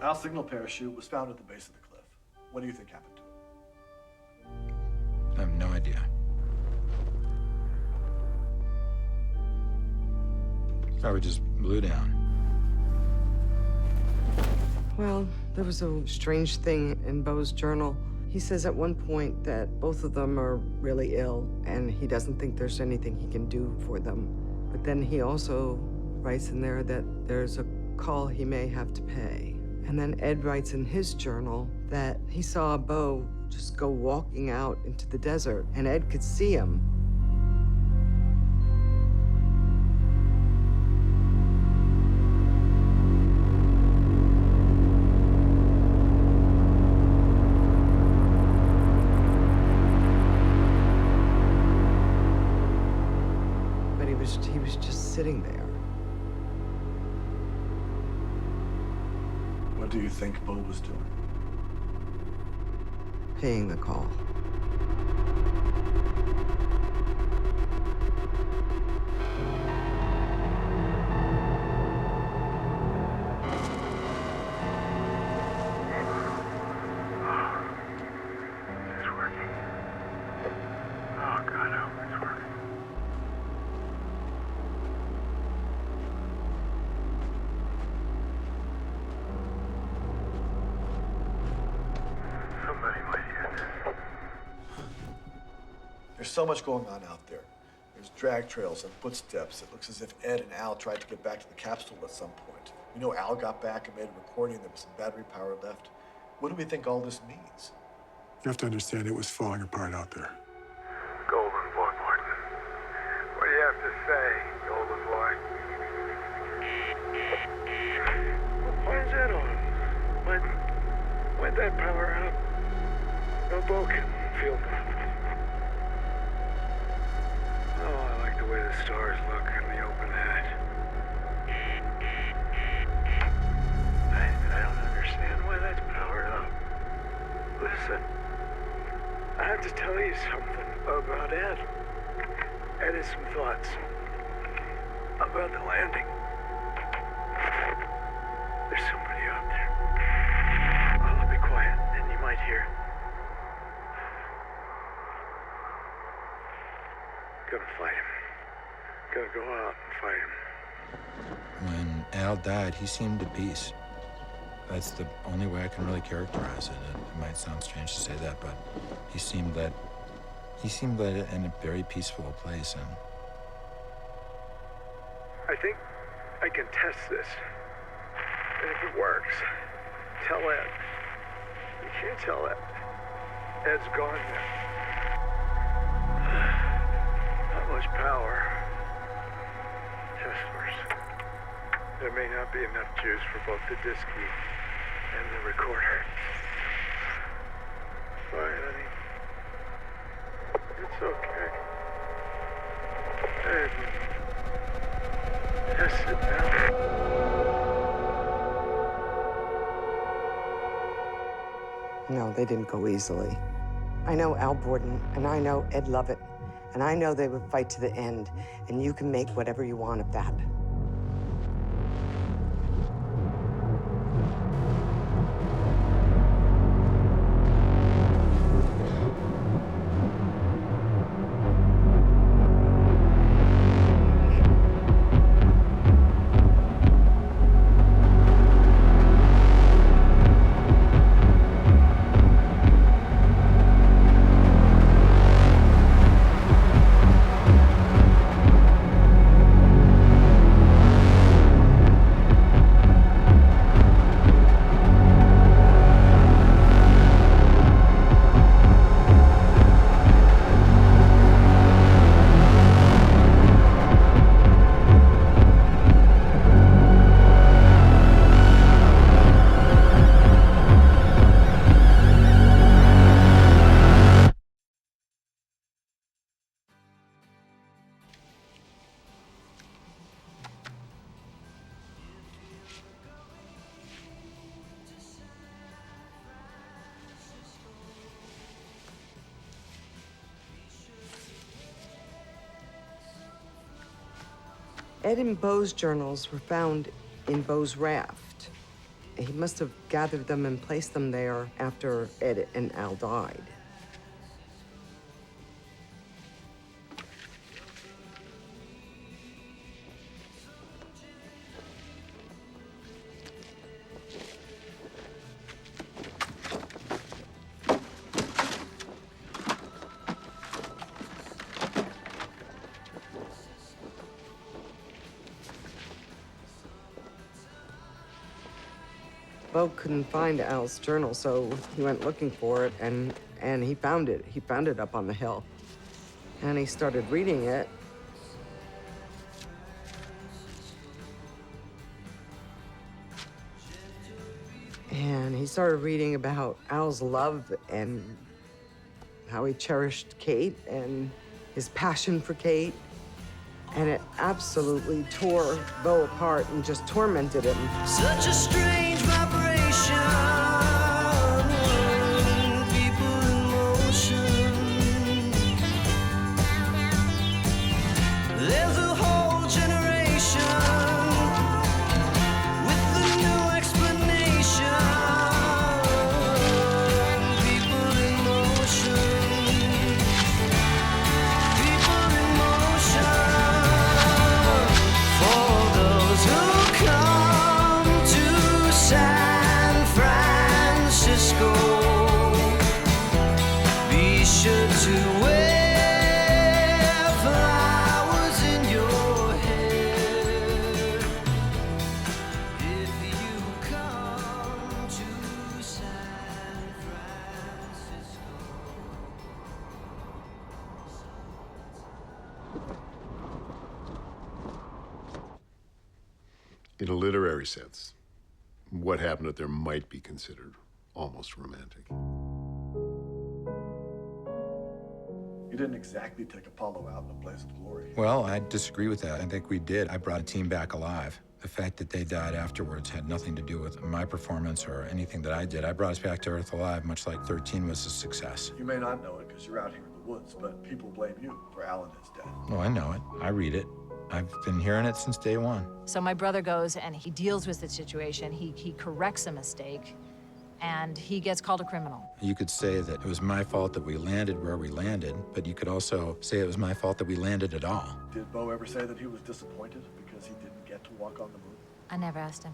Al's signal parachute was found at the base of the cliff. What do you think happened to it? I have no idea. Probably just blew down. Well, there was a strange thing in Bo's journal. He says at one point that both of them are really ill, and he doesn't think there's anything he can do for them. But then he also writes in there that there's a call he may have to pay. And then Ed writes in his journal that he saw Bo just go walking out into the desert, and Ed could see him. But he was just sitting there. What do you think Bo was doing? Paying the call. It's working. Oh, God, I hope it's working. Somebody might hear this. There's so much going on out there. There's drag trails and footsteps. It looks as if Ed and Al tried to get back to the capsule at some point. We know Al got back and made a recording. There was some battery power left. What do we think all this means? You have to understand it was falling apart out there. Golden boy, Martin. What do you have to say, golden boy? Why is that on? Why'd that power out? No Bo can feel nothing. Oh, I like the way the stars look in the open hat. I don't understand why that's powered up. Listen, I have to tell you something about Ed. Ed has some thoughts about the landing. There's somebody out there. I'll be quiet, and you might hear. Gonna fight him. Gonna go out and fight him. When Al died, he seemed at peace. That's the only way I can really characterize it. It might sound strange to say that, but he seemed that in a very peaceful place. And I think I can test this. And if it works, tell Ed. You can't tell Ed. Ed's gone now. Not much power. Testlers. There may not be enough juice for both the disk key and the recorder. Fine, honey. It's okay. Ed. Test it now. No, they didn't go easily. I know Al Borden, and I know Ed Lovett, and I know they would fight to the end, and you can make whatever you want of that. Ed and Beau's journals were found in Beau's raft. He must have gathered them and placed them there after Ed and Al died. Beau couldn't find Al's journal, so he went looking for it, and he found it. He found it up on the hill. And he started reading it. And he started reading about Al's love and how he cherished Kate and his passion for Kate. And it absolutely tore Beau apart and just tormented him. Such a strange vibration, people in motion. There's a whole generation with a new explanation. People in motion. People in motion. For those who come to San Francisco, be sure to wear flowers in your hair. If you come to San Francisco. In a literary sense, what happened at there might be considered almost romantic. You didn't exactly take Apollo out in a blaze of glory. well, I disagree with that. I think we did. I brought a team back alive. The fact that they died afterwards had nothing to do with my performance or anything that I did. I brought us back to Earth alive, much like 13 was a success. You may not know it because you're out here in the woods, but people blame you for Alan and his death. Oh, I know it. I read it. I've been hearing it since day one. So my brother goes and he deals with the situation. He corrects a mistake, and he gets called a criminal. You could say that it was my fault that we landed where we landed, but you could also say it was my fault that we landed at all. Did Beau ever say that he was disappointed because he didn't get to walk on the moon? I never asked him.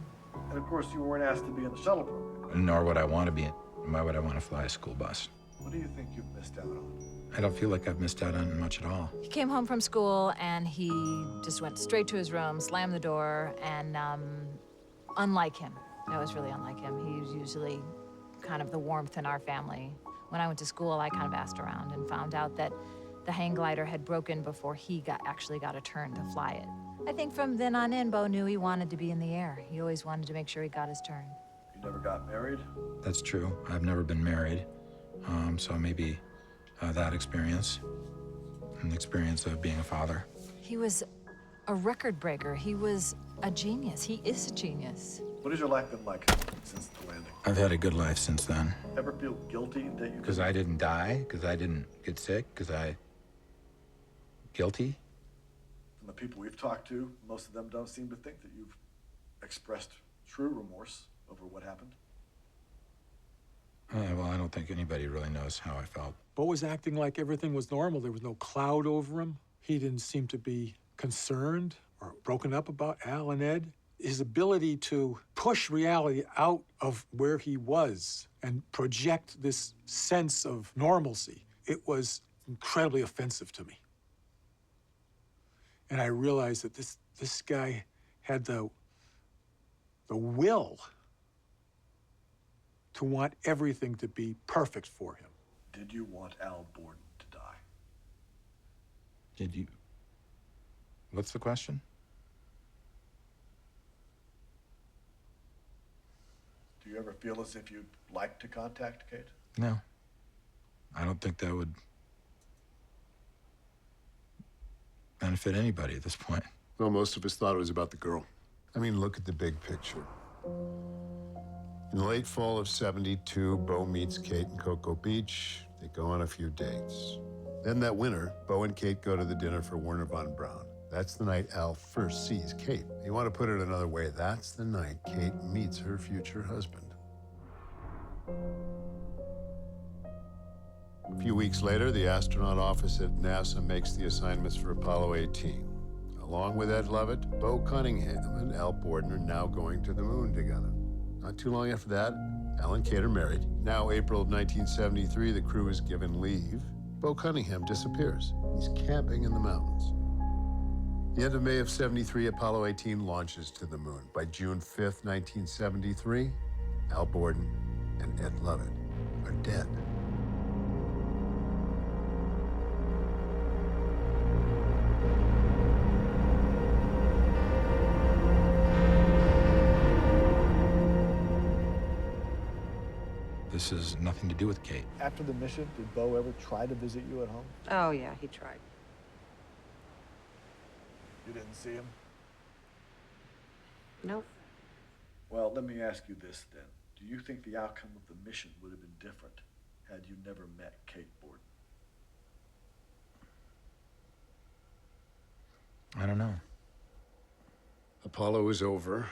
And of course, you weren't asked to be in the shuttle program. Nor would I want to be. Why would I want to fly a school bus? What do you think you've missed out on? I don't feel like I've missed out on much at all. He came home from school and he just went straight to his room, slammed the door, and unlike him, that was really unlike him. He was usually kind of the warmth in our family. When I went to school, I kind of asked around and found out that the hang glider had broken before he actually got a turn to fly it. I think from then on in, Bo knew he wanted to be in the air. He always wanted to make sure he got his turn. You never got married? That's true. I've never been married. So maybe that experience, and the experience of being a father. He was a record breaker. He was a genius. He is a genius. What has your life been like since the landing? I've had a good life since then. Ever feel guilty that you... Because I didn't die, because I didn't get sick, because I... Guilty? From the people we've talked to, most of them don't seem to think that you've expressed true remorse over what happened. Well, I don't think anybody really knows how I felt. Bo was acting like everything was normal. There was no cloud over him. He didn't seem to be concerned or broken up about Al and Ed. His ability to push reality out of where he was and project this sense of normalcy, it was incredibly offensive to me. And I realized that this guy had the will to want everything to be perfect for him. Did you want Al Borden to die? Did you... What's the question? Do you ever feel as if you'd like to contact Kate? No. I don't think that would benefit anybody at this point. Well, most of us thought it was about the girl. I mean, look at the big picture. In the late fall of '72, Bo meets Kate in Cocoa Beach. They go on a few dates. Then that winter, Bo and Kate go to the dinner for Werner von Braun. That's the night Al first sees Kate. You want to put it another way, that's the night Kate meets her future husband. A few weeks later, the astronaut office at NASA makes the assignments for Apollo 18. Along with Ed Lovett, Bo Cunningham and Al Borden are now going to the moon together. Not too long after that, Al and Kate are married. Now, April of 1973, the crew is given leave. Bo Cunningham disappears. He's camping in the mountains. The end of May of '73, Apollo 18 launches to the moon. By June 5th, 1973, Al Borden and Ed Lovett are dead. This has nothing to do with Kate. After the mission, did Bo ever try to visit you at home? Oh, yeah, he tried. You didn't see him? Nope. Well, let me ask you this then. Do you think the outcome of the mission would have been different had you never met Kate Borden? I don't know. Apollo was over.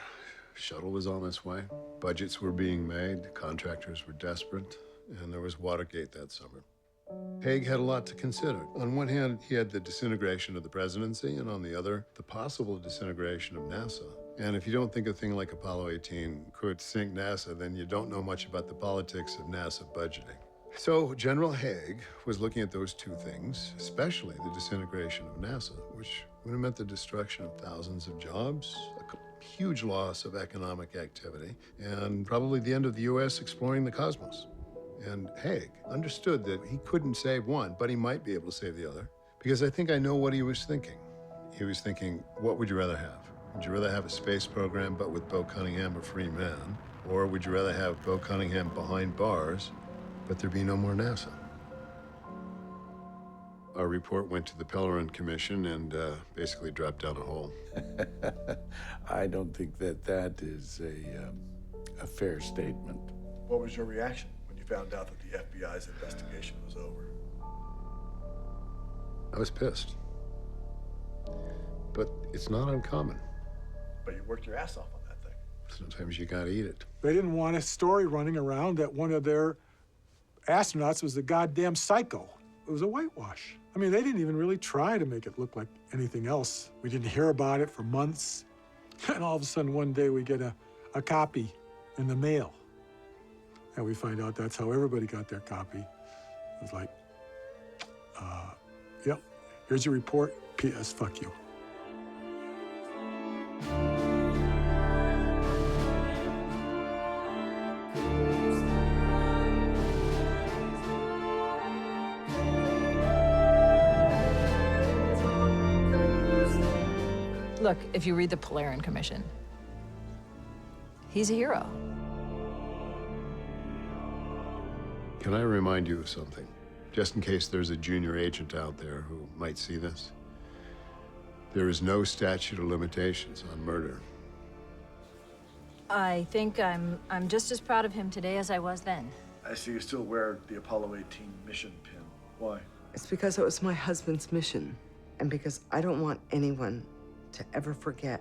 Shuttle was on its way. Budgets were being made, contractors were desperate, and there was Watergate that summer. Haig had a lot to consider. On one hand, he had the disintegration of the presidency, and on the other, the possible disintegration of NASA. And if you don't think a thing like Apollo 18 could sink NASA, then you don't know much about the politics of NASA budgeting. So General Haig was looking at those two things, especially the disintegration of NASA, which would have meant the destruction of thousands of jobs, a huge loss of economic activity, and probably the end of the U.S. exploring the cosmos. And Haig understood that he couldn't save one, but he might be able to save the other, because I think I know what he was thinking. He was thinking, what would you rather have? Would you rather have a space program, but with Bo Cunningham a free man? Or would you rather have Bo Cunningham behind bars, but there be no more NASA? Our report went to the Pellerin Commission and basically dropped down a hole. I don't think that is a fair statement. What was your reaction when you found out that the FBI's investigation was over? I was pissed. But it's not uncommon. But you worked your ass off on that thing. Sometimes you gotta eat it. They didn't want a story running around that one of their astronauts was a goddamn psycho. It was a whitewash. I mean, they didn't even really try to make it look like anything else. We didn't hear about it for months. And all of a sudden, one day, we get a copy in the mail. And we find out that's how everybody got their copy. It was like, yep, here's your report. P.S. Fuck you. Look, if you read the Polarin Commission, he's a hero. Can I remind you of something? Just in case there's a junior agent out there who might see this. There is no statute of limitations on murder. I think I'm just as proud of him today as I was then. I see you still wear the Apollo 18 mission pin. Why? It's because it was my husband's mission, and because I don't want anyone to ever forget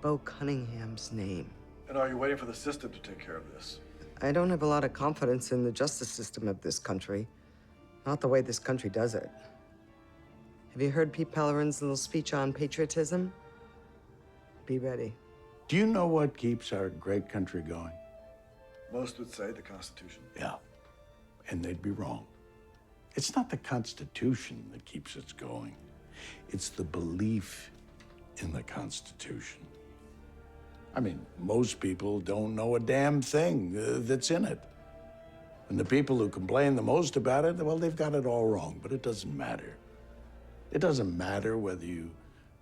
Bo Cunningham's name. And are you waiting for the system to take care of this? I don't have a lot of confidence in the justice system of this country. Not the way this country does it. Have you heard Pete Pellerin's little speech on patriotism? Be ready. Do you know what keeps our great country going? Most would say the Constitution. Yeah, and they'd be wrong. It's not the Constitution that keeps us going. It's the belief in the Constitution. I mean, most people don't know a damn thing that's in it. And the people who complain the most about it, well, they've got it all wrong, but it doesn't matter. It doesn't matter whether you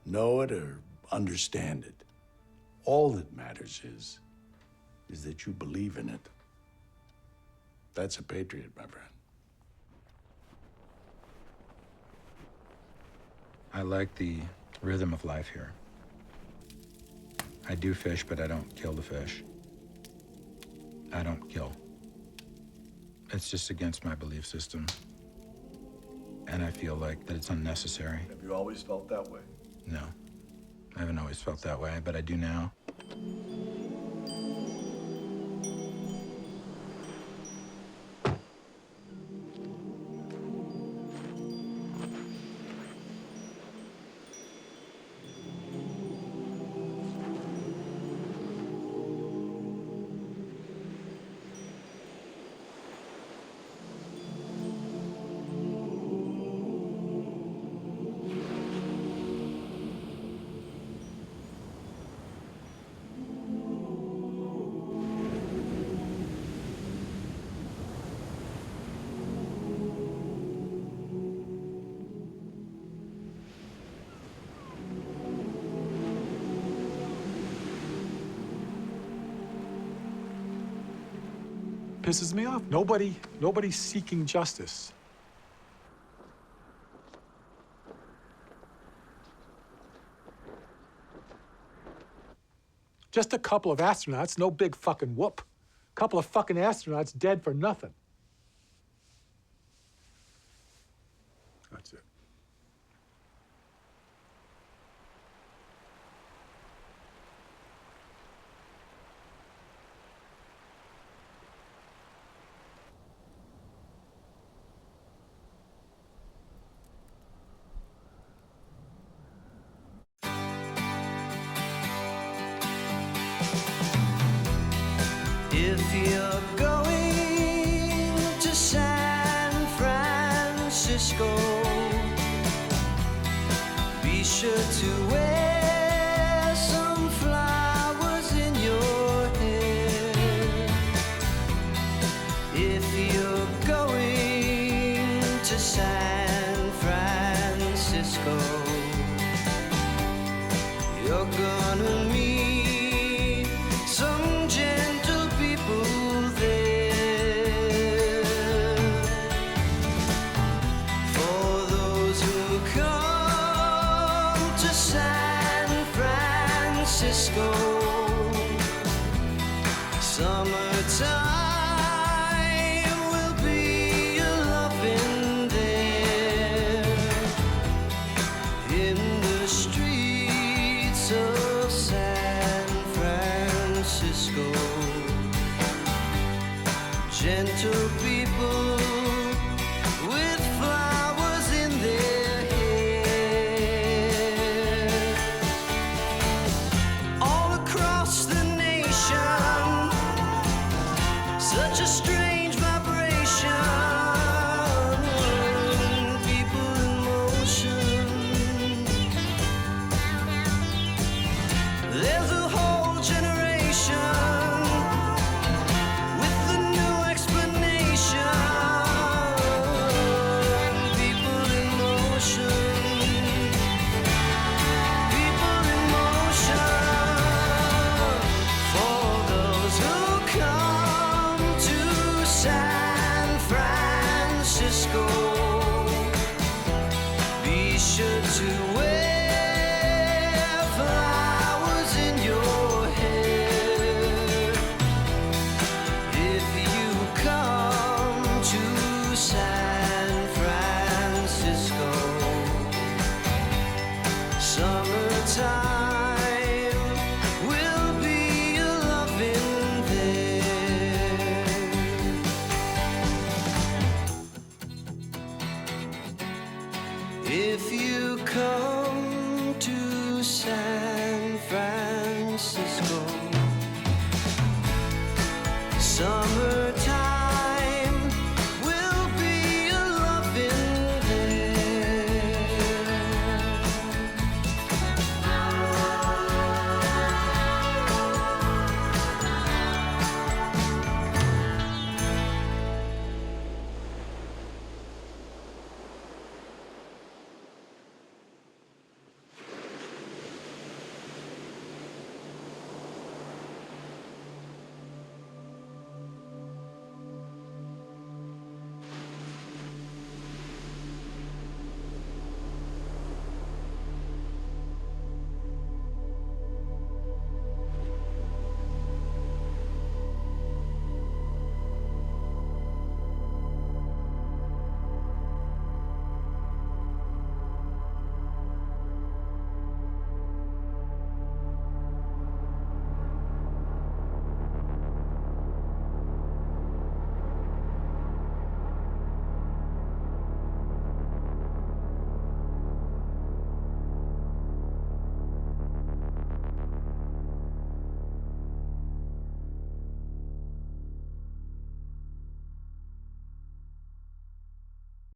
know it or understand it. All that matters is that you believe in it. That's a patriot, my friend. I like the rhythm of life here. I do fish, but I don't kill the fish. I don't kill. It's just against my belief system. And I feel like that it's unnecessary. Have you always felt that way? No. I haven't always felt that way, but I do now. Pisses me off. Nobody's seeking justice. Just a couple of astronauts, no big fucking whoop. Couple of fucking astronauts dead for nothing. That's it. If you're going to San Francisco, be sure to wear some flowers in your hair. If you're going to San Francisco, you're gonna meet some gentle people there. For those who come to San Francisco, summertime will be a loving there. In the streets of San Francisco, gentle people with flowers in their hair. All side.